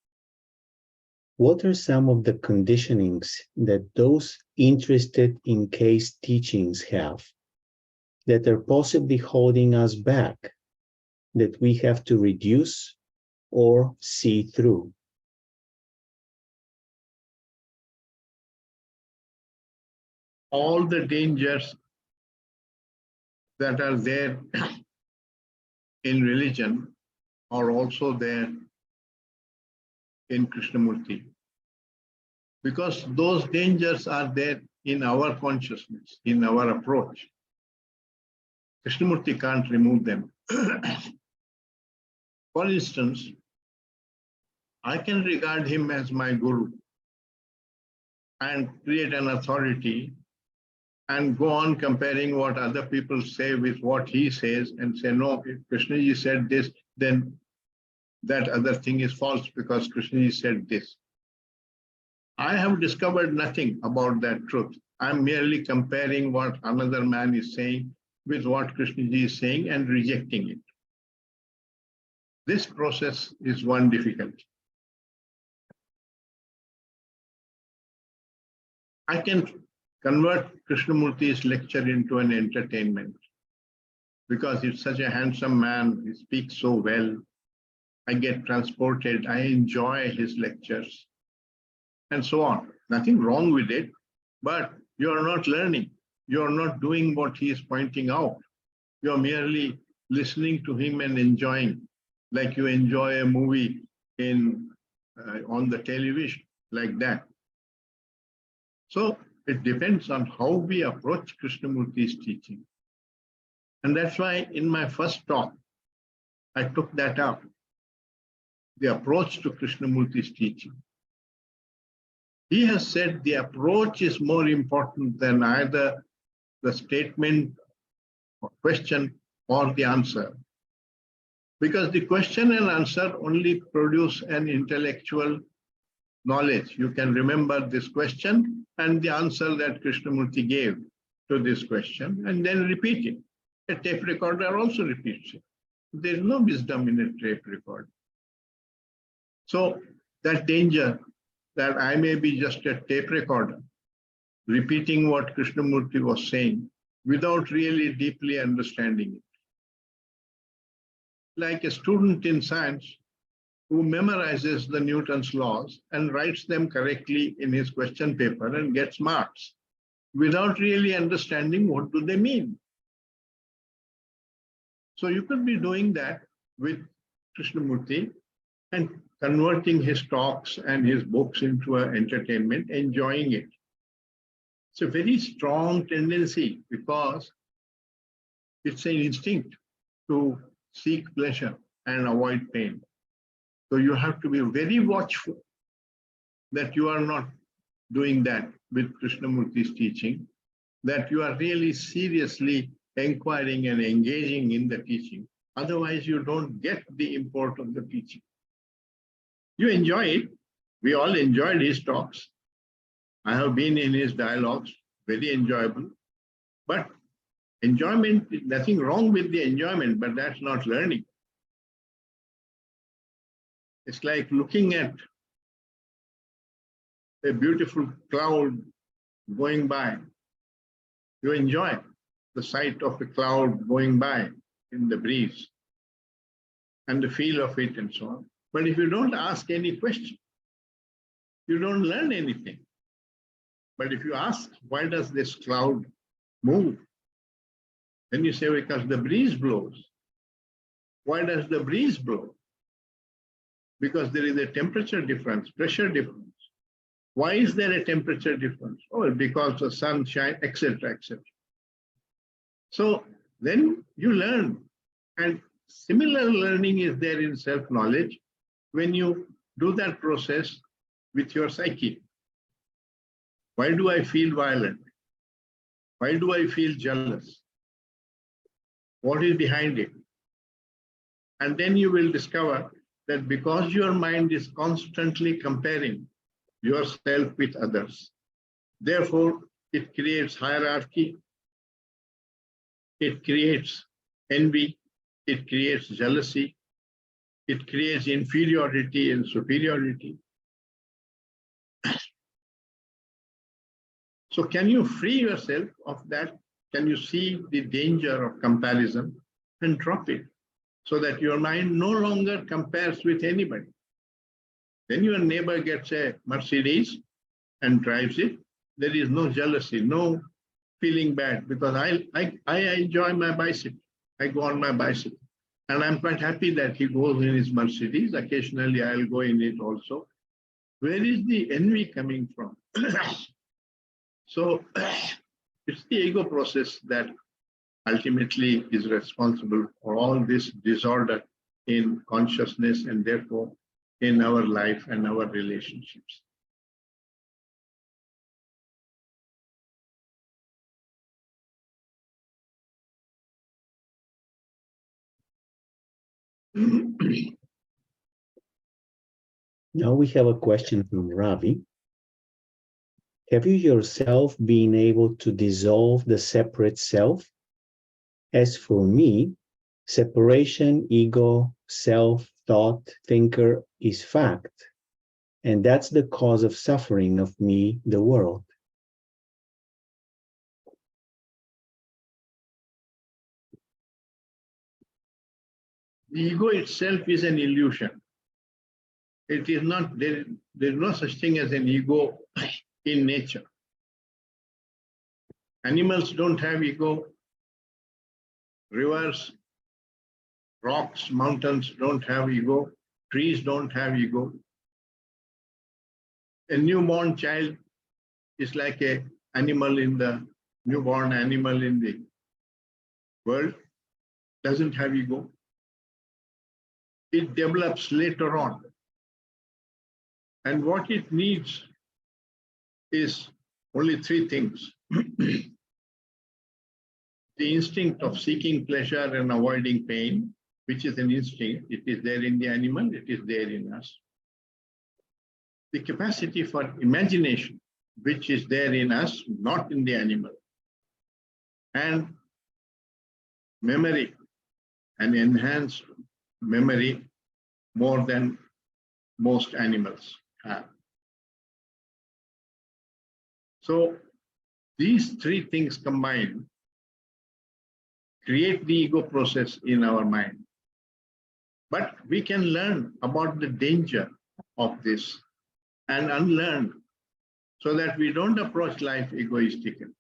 What are some of the conditionings that those interested in case teachings have that are possibly holding us back, that we have to reduce or see through? All the dangers that are there in religion are also there in Krishnamurti. Because those dangers are there in our consciousness, in our approach. Krishnamurti can't remove them. For instance, I can regard him as my guru and create an authority and go on comparing what other people say with what he says and say, no, if Krishnaji said this, then that other thing is false because Krishnaji said this. I have discovered nothing about that truth. I'm merely comparing what another man is saying with what Krishnaji is saying and rejecting it. This process is one difficulty. I can convert Krishnamurti's lecture into an entertainment because it's such a handsome man, he speaks so well. I get transported, I enjoy his lectures, and so on. Nothing wrong with it, but you are not learning. You are not doing what he is pointing out. You are merely listening to him and enjoying, like you enjoy a movie on the television, like that. So it depends on how we approach Krishnamurti's teaching. And that's why in my first talk, I took that up, the approach to Krishnamurti's teaching. He has said the approach is more important than either the statement or question or the answer. Because the question and answer only produce an intellectual knowledge. You can remember this question and the answer that Krishnamurti gave to this question and then repeat it. A tape recorder also repeats it. There is no wisdom in a tape recorder. So that danger that I may be just a tape recorder, repeating what Krishnamurti was saying without really deeply understanding it. Like a student in science who memorizes the Newton's laws and writes them correctly in his question paper and gets marks without really understanding what do they mean. So you could be doing that with Krishnamurti and converting his talks and his books into an entertainment, enjoying it. It's a very strong tendency because it's an instinct to seek pleasure and avoid pain. So you have to be very watchful that you are not doing that with Krishnamurti's teaching, that you are really seriously inquiring and engaging in the teaching. Otherwise, you don't get the import of the teaching. You enjoy it. We all enjoyed his talks. I have been in his dialogues, very enjoyable. But Enjoyment, nothing wrong with the enjoyment, but that's not learning. It's like looking at a beautiful cloud going by. You enjoy the sight of a cloud going by in the breeze and the feel of it and so on. But if you don't ask any question, you don't learn anything. But if you ask, why does this cloud move? Then you say, because the breeze blows. Why does the breeze blow? Because there is a temperature difference, pressure difference. Why is there a temperature difference? Oh, because the sun shines, etc., etc. So then you learn. And similar learning is there in self-knowledge when you do that process with your psyche. Why do I feel violent? Why do I feel jealous? What is behind it? And then you will discover that because your mind is constantly comparing yourself with others, therefore it creates hierarchy, it creates envy, it creates jealousy, it creates inferiority and superiority. So can you free yourself of that? Can you see the danger of comparison and drop it so that your mind no longer compares with anybody? Then your neighbor gets a Mercedes and drives it. There is no jealousy, no feeling bad because I enjoy my bicycle. I go on my bicycle. And I'm quite happy that he goes in his Mercedes. Occasionally I'll go in it also. Where is the envy coming from? So it's the ego process that ultimately is responsible for all this disorder in consciousness and therefore in our life and our relationships. Now we have a question from Ravi. Have you yourself been able to dissolve the separate self? As for me, separation, ego, self, thought, thinker is fact. And that's the cause of suffering of me, the world. The ego itself is an illusion. It is not, there's no such thing as an ego in nature. Animals don't have ego. Rivers, rocks, mountains don't have ego. Trees don't have ego. A newborn child is like a animal in the newborn animal in the world, doesn't have ego. It develops later on. And what it needs is only three things. The instinct of seeking pleasure and avoiding pain, which is an instinct. It is there in the animal, it is there in us. The capacity for imagination, which is there in us, not in the animal. And memory, an enhanced memory more than most animals have. So these three things combined create the ego process in our mind. But we can learn about the danger of this and unlearn so that we don't approach life egoistically.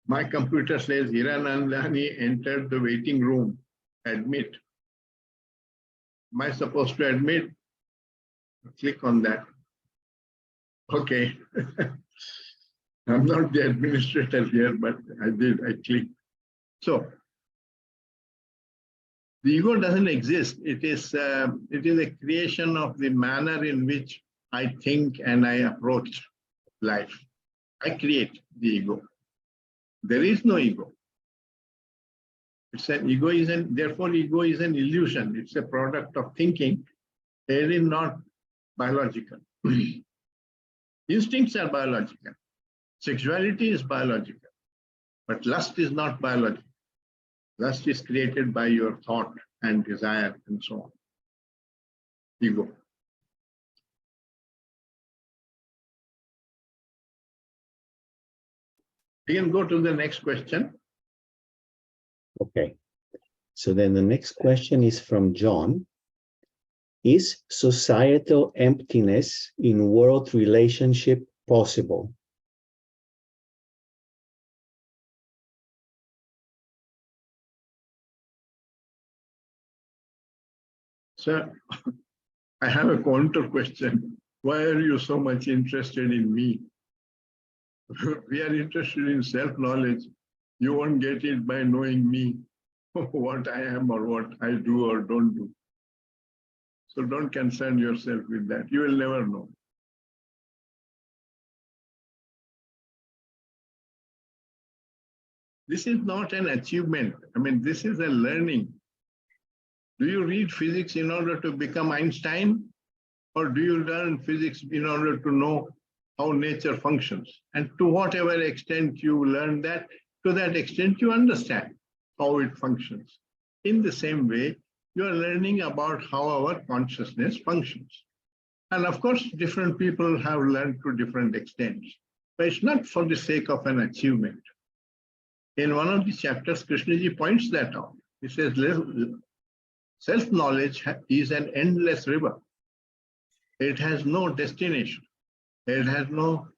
My computer says Hiranandani entered the waiting room. Admit. Am I supposed to admit? Click on that. Okay. I'm not the administrator here, but I clicked. So the ego doesn't exist. It is a creation of the manner in which I think and I approach life. I create the ego. There is no ego. Therefore ego is an illusion. It's a product of thinking. It is not biological. Instincts are biological. Sexuality is biological. But lust is not biological. Lust is created by your thought and desire and so on. Ego. We can go to the next question. Okay. So then the next question is from John. Is societal emptiness in world relationship possible? Sir, I have a counter question. Why are you so much interested in me? We are interested in self-knowledge. You won't get it by knowing me, what I am or what I do or don't do. So don't concern yourself with that. You will never know. This is not an achievement. I mean, this is a learning. Do you read physics in order to become Einstein? Or do you learn physics in order to know how nature functions? And to whatever extent you learn that, to that extent you understand how it functions. In the same way, you are learning about how our consciousness functions. And of course, different people have learned to different extents. But it's not for the sake of an achievement. In one of the chapters, Krishnaji points that out. He says, self-knowledge is an endless river. It has no destination. It has no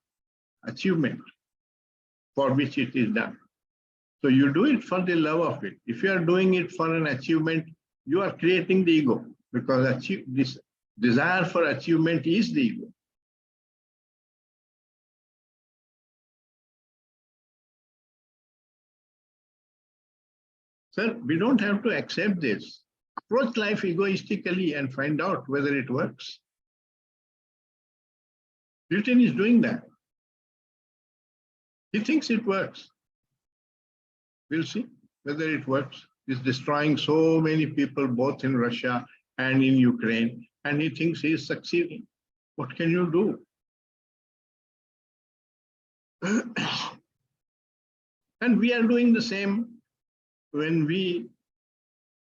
achievement for which it is done. So you do it for the love of it. If you are doing it for an achievement, you are creating the ego, because this desire for achievement is the ego. Sir, we don't have to accept this. Approach life egoistically and find out whether it works. Newton is doing that. He thinks it works. We'll see whether it works. He's destroying so many people, both in Russia and in Ukraine, and he thinks he is succeeding. What can you do? And we are doing the same when we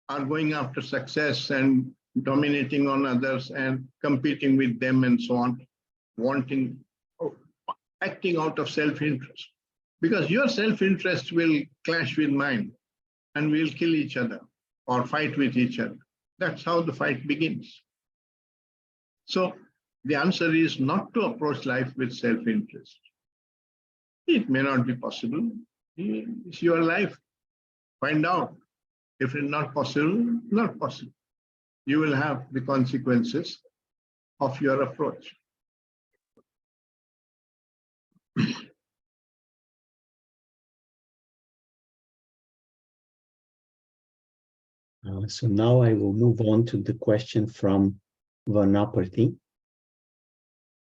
are going after success and dominating on others and competing with them and so on, acting out of self-interest. Because your self-interest will clash with mine and we'll kill each other or fight with each other. That's how the fight begins. So the answer is not to approach life with self-interest. It may not be possible. It's your life. Find out. If it's not possible, not possible. You will have the consequences of your approach. So now I will move on to the question from Vanaparthi.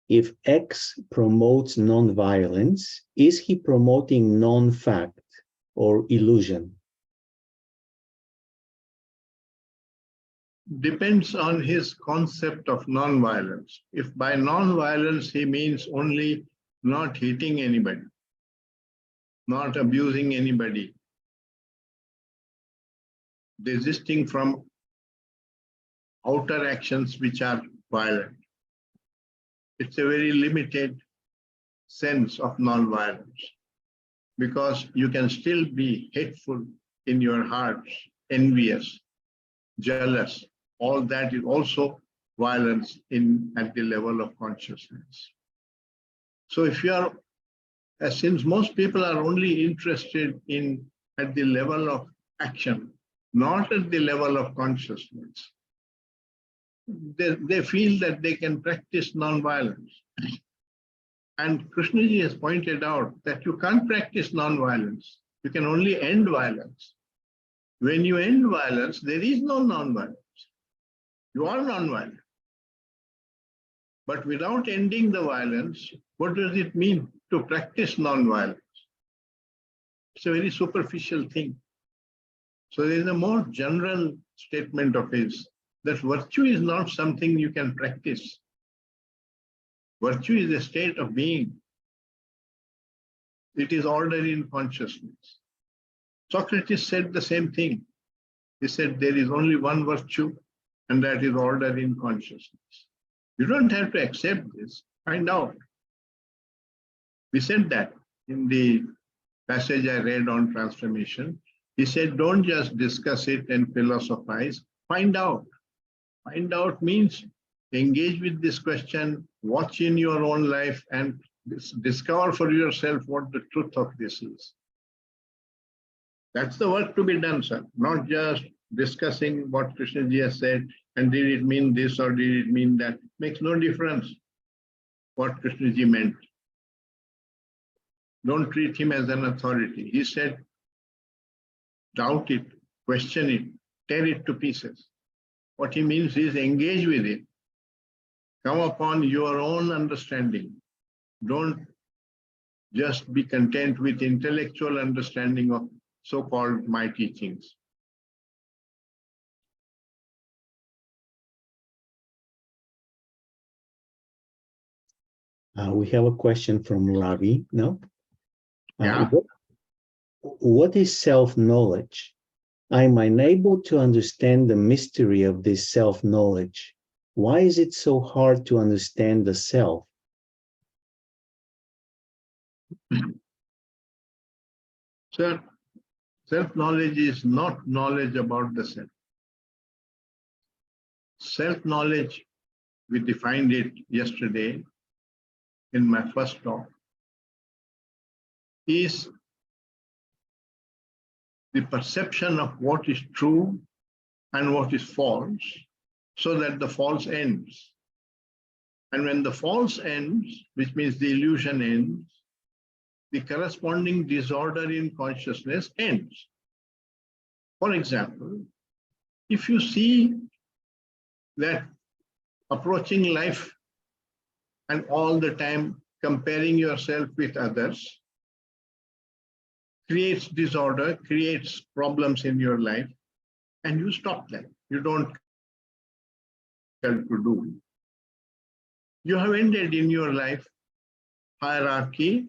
If X promotes non-violence, is he promoting non-fact or illusion? Depends on his concept of non-violence. If by non-violence he means only not hitting anybody, not abusing anybody, desisting from outer actions which are violent, it's a very limited sense of non-violence, because you can still be hateful in your heart, envious, jealous. All that is also violence at the level of consciousness. So if you are, since most people are only interested in at the level of action, not at the level of consciousness, they feel that they can practice non-violence. And Krishnaji has pointed out that you can't practice non-violence. You can only end violence. When you end violence, there is no non-violence. You are non-violent. But without ending the violence, what does it mean to practice non-violence? It's a very superficial thing. So there is a more general statement of his that virtue is not something you can practice. Virtue is a state of being. It is order in consciousness. Socrates said the same thing. He said there is only one virtue, and that is order in consciousness. You don't have to accept this. Find out. We said that in the passage I read on transformation. He said, don't just discuss it and philosophize. Find out. Find out means engage with this question, watch in your own life, and discover for yourself what the truth of this is. That's the work to be done, sir. Not just discussing what Krishnaji has said, and did it mean this or did it mean that. Makes no difference what Krishnaji meant. Don't treat him as an authority. He said, doubt it, question it, tear it to pieces. What he means is engage with it. Come upon your own understanding. Don't just be content with intellectual understanding of so-called my teachings. We have a question from Ravi. No? Yeah. What is self-knowledge? I am unable to understand the mystery of this self-knowledge. Why is it so hard to understand the self? Sir, self-knowledge is not knowledge about the self. Self-knowledge, we defined it yesterday in my first talk, is the perception of what is true and what is false, so that the false ends. And when the false ends, which means the illusion ends, the corresponding disorder in consciousness ends. For example, if you see that approaching life and all the time comparing yourself with others creates disorder, creates problems in your life, and you stop that. You don't help to do. You have ended in your life hierarchy,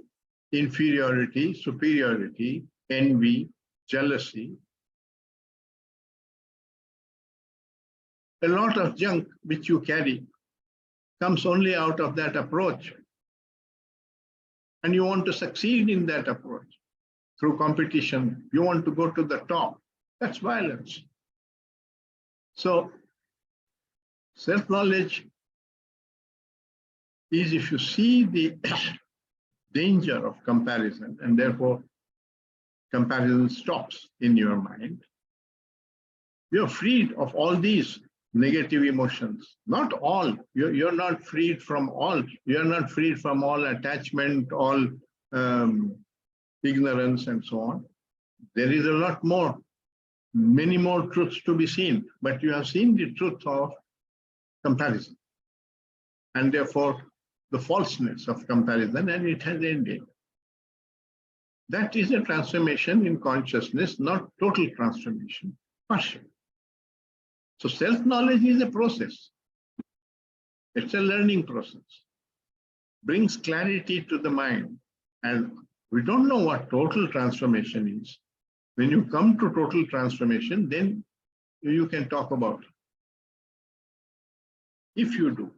inferiority, superiority, envy, jealousy. A lot of junk which you carry comes only out of that approach. And you want to succeed in that approach through competition. You want to go to the top. That's violence. So self-knowledge is if you see the danger of comparison, and therefore comparison stops in your mind, you're freed of all these negative emotions. Not all. You're not freed from all. You're not freed from all attachment, all ignorance, and so on. There is a lot more, many more truths to be seen, but you have seen the truth of comparison, and therefore the falseness of comparison, and it has ended. That is a transformation in consciousness, not total transformation, partial. So self-knowledge is a process. It's a learning process. Brings clarity to the mind. And we don't know what total transformation is. When you come to total transformation, then you can talk about it. If you do.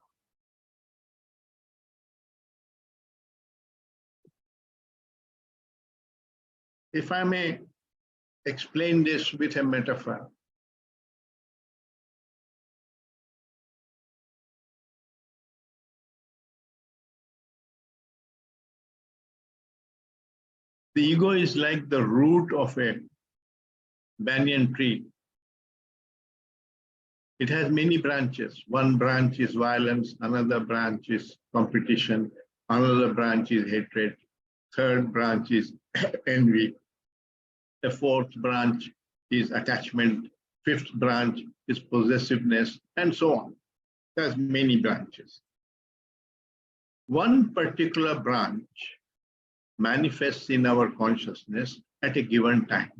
If I may explain this with a metaphor. The ego is like the root of a banyan tree. It has many branches. One branch is violence, another branch is competition, another branch is hatred, third branch is envy, the fourth branch is attachment, fifth branch is possessiveness, and so on. There's many branches. One particular branch manifests in our consciousness at a given time.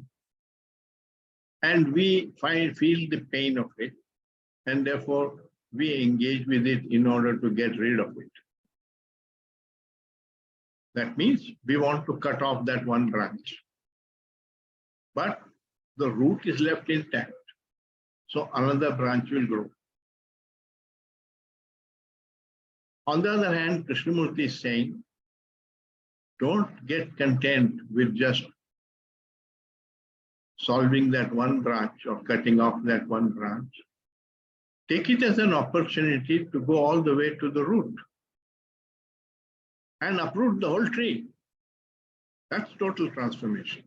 And we feel the pain of it, and therefore we engage with it in order to get rid of it. That means we want to cut off that one branch. But the root is left intact. So another branch will grow. On the other hand, Krishnamurti is saying, don't get content with just solving that one branch or cutting off that one branch. Take it as an opportunity to go all the way to the root and uproot the whole tree. That's total transformation.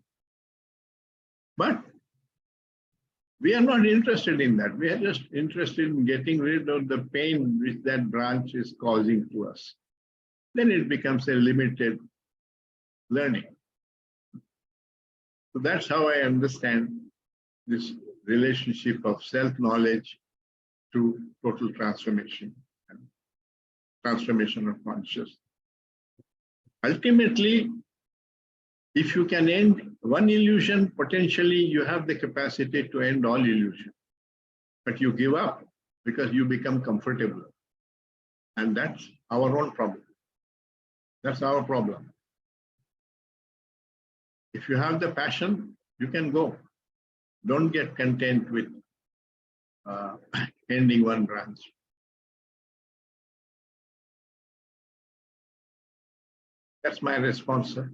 But we are not interested in that. We are just interested in getting rid of the pain which that branch is causing to us. Then it becomes a limited learning. So that's how I understand this relationship of self-knowledge to total transformation and transformation of consciousness. Ultimately, if you can end one illusion, potentially you have the capacity to end all illusion. But you give up because you become comfortable. And that's our own problem. That's our problem. If you have the passion, you can go. Don't get content with ending one branch. That's my response, sir.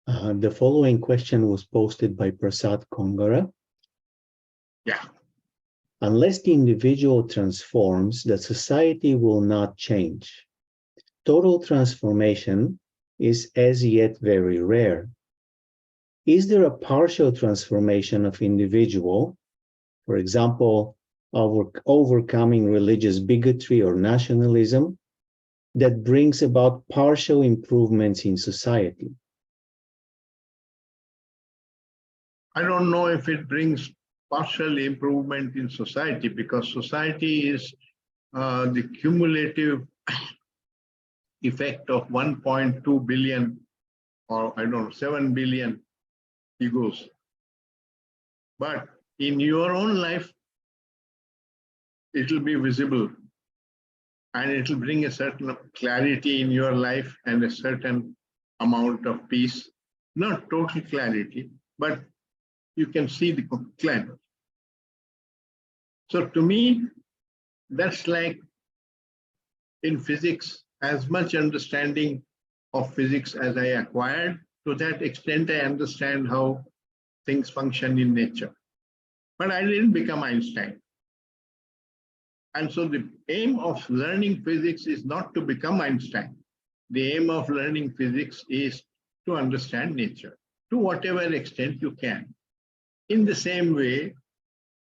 The following question was posted by Prasad Kongara. Yeah. Unless the individual transforms, the society will not change. Total transformation is as yet very rare. Is there a partial transformation of individual, for example, overcoming religious bigotry or nationalism, that brings about partial improvements in society? I don't know if it brings partial improvement in society, because society is the cumulative effect of 1.2 billion or I don't know, 7 billion egos. But in your own life, it will be visible and it will bring a certain clarity in your life and a certain amount of peace. Not total clarity, but you can see the clarity. So to me, that's like in physics, as much understanding of physics as I acquired, to that extent I understand how things function in nature. But I didn't become Einstein. And so the aim of learning physics is not to become Einstein. The aim of learning physics is to understand nature to whatever extent you can. In the same way,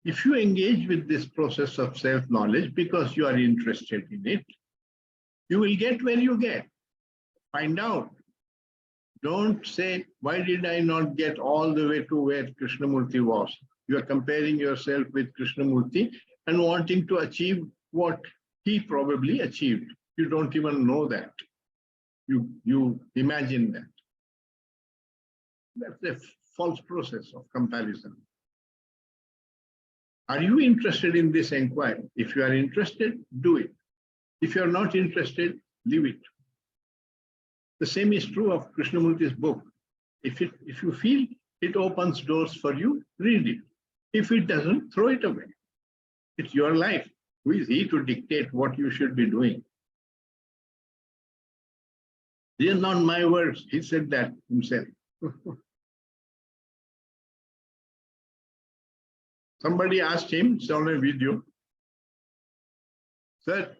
if you engage with this process of self-knowledge because you are interested in it, you will get where you get. Find out. Don't say, why did I not get all the way to where Krishnamurti was? You are comparing yourself with Krishnamurti and wanting to achieve what he probably achieved. You don't even know that. You imagine that. That's a false process of comparison. Are you interested in this inquiry? If you are interested, do it. If you are not interested, leave it. The same is true of Krishnamurti's book. If you feel it opens doors for you, read it. If it doesn't, throw it away. It's your life. Who is he to dictate what you should be doing? These are not my words. He said that himself. Somebody asked him, it's on a video, sir,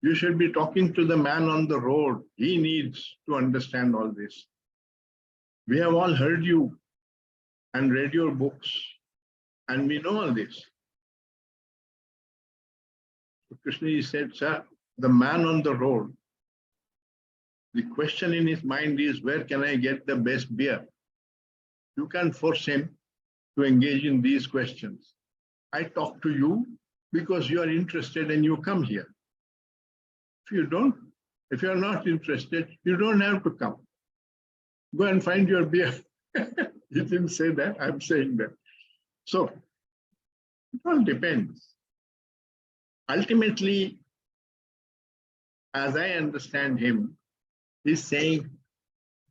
you should be talking to the man on the road. He needs to understand all this. We have all heard you and read your books, and we know all this. So Krishna said, sir, the man on the road, the question in his mind is, where can I get the best beer? You can't force him to engage in these questions. I talk to you because you are interested and you come here. If you are not interested, you don't have to come. Go and find your beer. He didn't say that, I'm saying that. So it all depends. Ultimately, as I understand him, is saying,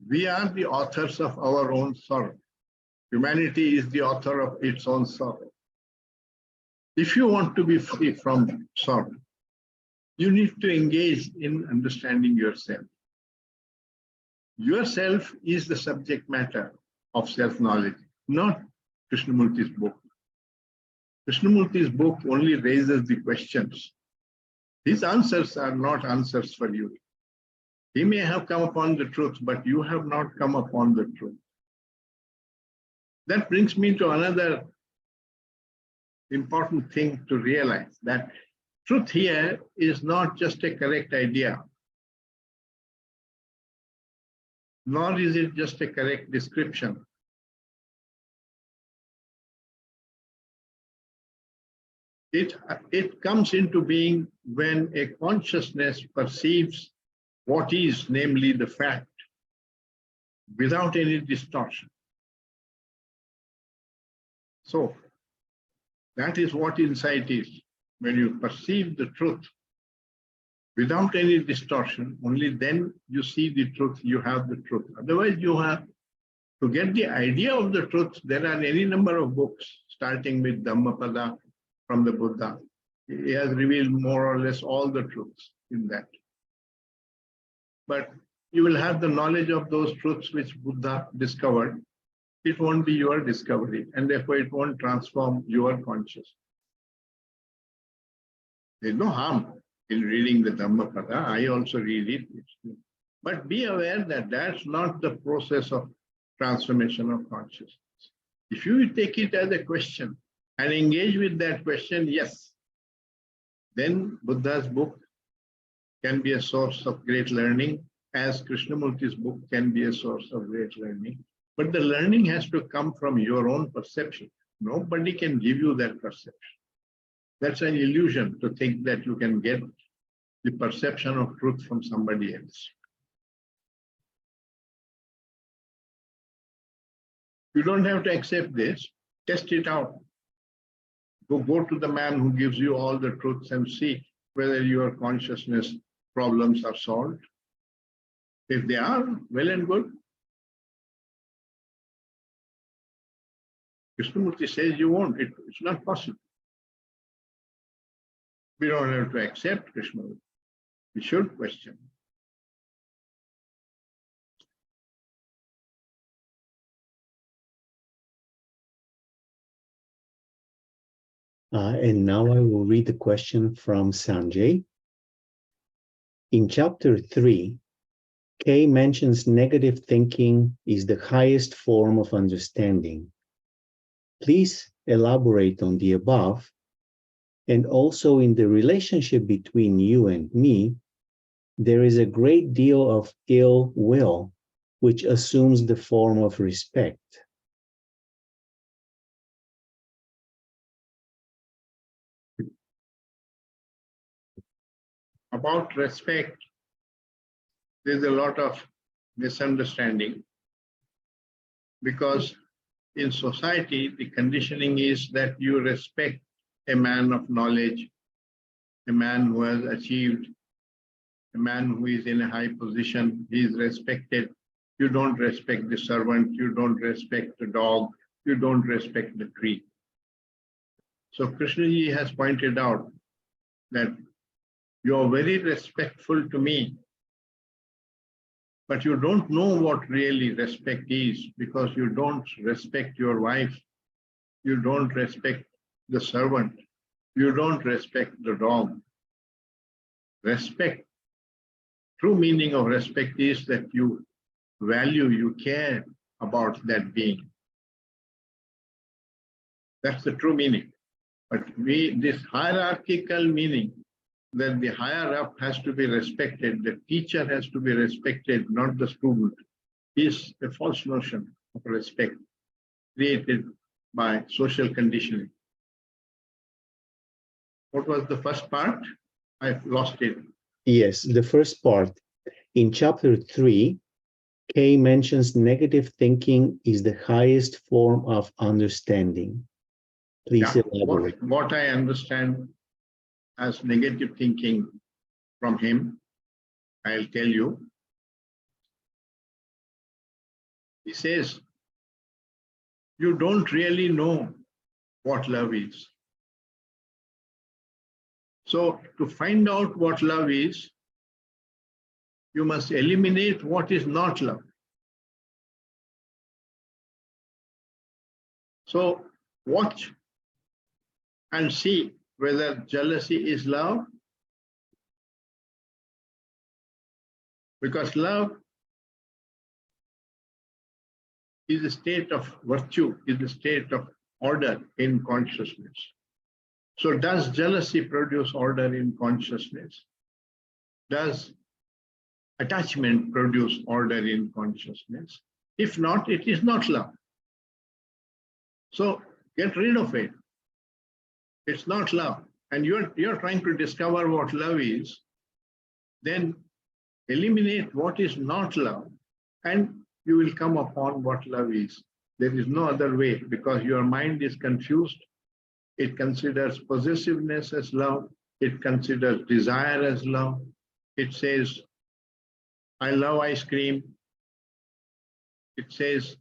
we are the authors of our own sorrow. Humanity is the author of its own sorrow. If you want to be free from sorrow, you need to engage in understanding yourself. Yourself is the subject matter of self-knowledge, not Krishnamurti's book. Krishnamurti's book only raises the questions. His answers are not answers for you. He may have come upon the truth, but you have not come upon the truth. That brings me to another important thing to realize, that truth here is not just a correct idea, nor is it just a correct description. It comes into being when a consciousness perceives what is, namely the fact, without any distortion. So, that is what insight is. When you perceive the truth without any distortion, only then you see the truth, you have the truth. Otherwise, you have to get the idea of the truth. There are any number of books, starting with Dhammapada from the Buddha. He has revealed more or less all the truths in that. But you will have the knowledge of those truths which Buddha discovered. It won't be your discovery, and therefore it won't transform your consciousness. There's no harm in reading the Dhammapada. I also read it. But be aware that that's not the process of transformation of consciousness. If you take it as a question and engage with that question, yes, then Buddha's book can be a source of great learning, as Krishnamurti's book can be a source of great learning. But the learning has to come from your own perception. Nobody can give you that perception. That's an illusion to think that you can get the perception of truth from somebody else. You don't have to accept this. Test it out. Go to the man who gives you all the truths and see whether your consciousness problems are solved. If they are, well and good. Krishnamurti says you won't. It's not possible. We don't have to accept Krishnamurti. We should question. And now I will read the question from Sanjay. In chapter 3, Kay mentions negative thinking is the highest form of understanding. Please elaborate on the above, and also in the relationship between you and me, there is a great deal of ill will, which assumes the form of respect. About respect, there's a lot of misunderstanding, because in society, the conditioning is that you respect a man of knowledge, a man who has achieved, a man who is in a high position, he is respected. You don't respect the servant, you don't respect the dog, you don't respect the tree. So Krishnaji has pointed out that you are very respectful to me, but you don't know what really respect is, because you don't respect your wife, you don't respect the servant, you don't respect the dog. Respect, true meaning of respect is that you value, you care about that being. That's the true meaning. But this hierarchical meaning, that the higher up has to be respected, the teacher has to be respected, not the student, is a false notion of respect created by social conditioning. What was the first part? I've lost it. Yes, the first part. In chapter 3, Kay mentions negative thinking is the highest form of understanding. Please elaborate. What I understand as negative thinking from him I'll tell you. He says, you don't really know what love is. So to find out what love is, you must eliminate what is not love. So watch and see whether jealousy is love. Because love is a state of virtue, is a state of order in consciousness. So does jealousy produce order in consciousness? Does attachment produce order in consciousness? If not, it is not love. So get rid of it. It's not love. And you're trying to discover what love is, then eliminate what is not love, and you will come upon what love is. There is no other way, because your mind is confused. It considers possessiveness as love. It considers desire as love. It says, I love ice cream. It says,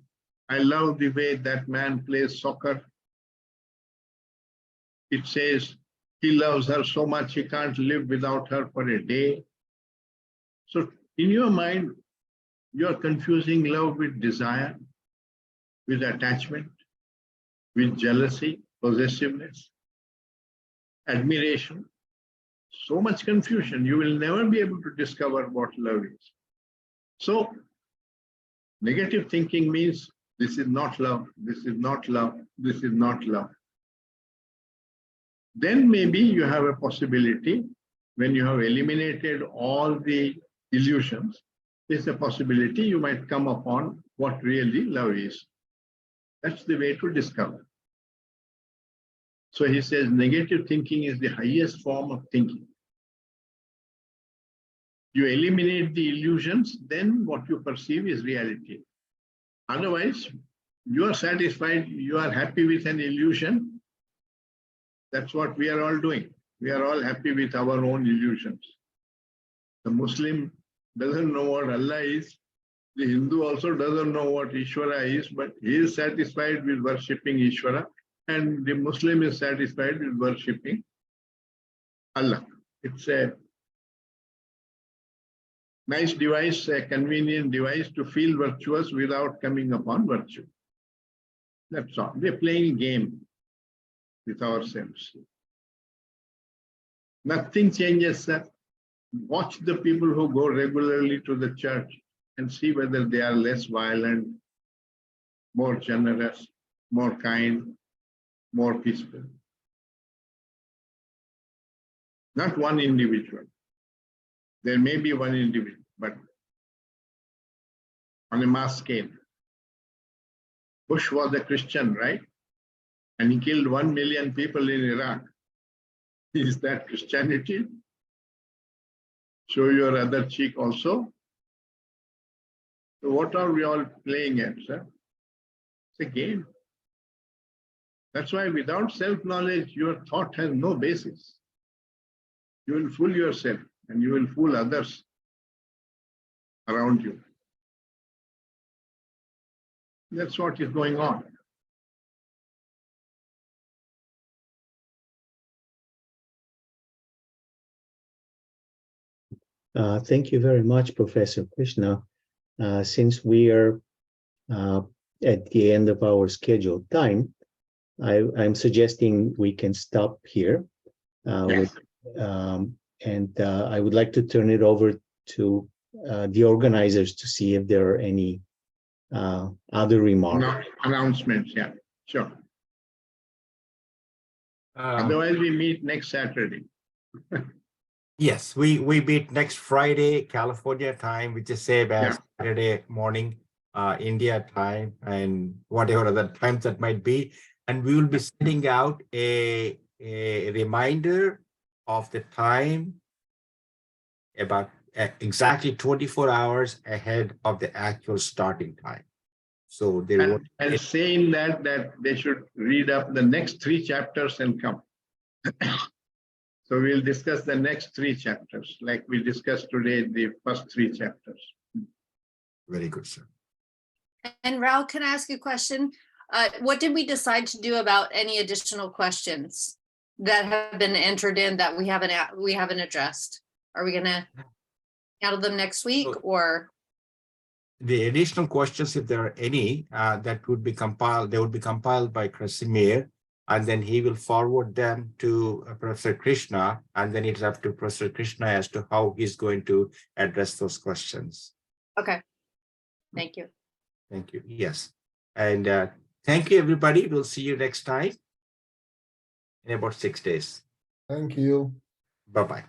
I love the way that man plays soccer. It says, he loves her so much he can't live without her for a day. So in your mind, you're confusing love with desire, with attachment, with jealousy, possessiveness, admiration. So much confusion. You will never be able to discover what love is. So negative thinking means this is not love, this is not love, this is not love. Then maybe you have a possibility, when you have eliminated all the illusions, there's a possibility you might come upon what really love is. That's the way to discover. So he says negative thinking is the highest form of thinking. You eliminate the illusions, then what you perceive is reality. Otherwise, you are satisfied, you are happy with an illusion. That's what we are all doing. We are all happy with our own illusions. The Muslim doesn't know what Allah is. The Hindu also doesn't know what Ishvara is, but he is satisfied with worshipping Ishvara, and the Muslim is satisfied with worshipping Allah. It's a nice device, a convenient device to feel virtuous without coming upon virtue. That's all. We're playing a game with ourselves. Nothing changes, sir. Watch the people who go regularly to the church and see whether they are less violent, more generous, more kind, more peaceful. Not one individual. There may be one individual, but on a mass scale. Bush was a Christian, right? And he killed 1 million people in Iraq. Is that Christianity? Show your other cheek also. So what are we all playing at, sir? It's a game. That's why without self-knowledge, your thought has no basis. You will fool yourself and you will fool others around you. That's what is going on. Thank you very much, Professor Krishna. Since we are at the end of our scheduled time, I'm suggesting we can stop here. Yes. I would like to turn it over to the organizers to see if there are any other remarks. No, announcements, yeah, sure. Otherwise, we meet next Saturday. Yes, we meet next Friday, California time, which is same as Saturday morning, India time, and whatever other times that might be. And we will be sending out a reminder of the time about exactly 24 hours ahead of the actual starting time. So they will. And saying that they should read up the next 3 chapters and come. So we'll discuss the next 3 chapters, like we discussed today, the first 3 chapters. Very good, sir. And Raul, can I ask you a question? What did we decide to do about any additional questions that have been entered in that we haven't addressed? Are we gonna handle them next week or? The additional questions, if there are any, that would be compiled, they would be compiled by Krasimir, and then he will forward them to Professor Krishna, and then it's up to Professor Krishna as to how he's going to address those questions. Okay, thank you. Thank you. Yes. And thank you, everybody. We'll see you next time in about 6 days. Thank you. Bye-bye.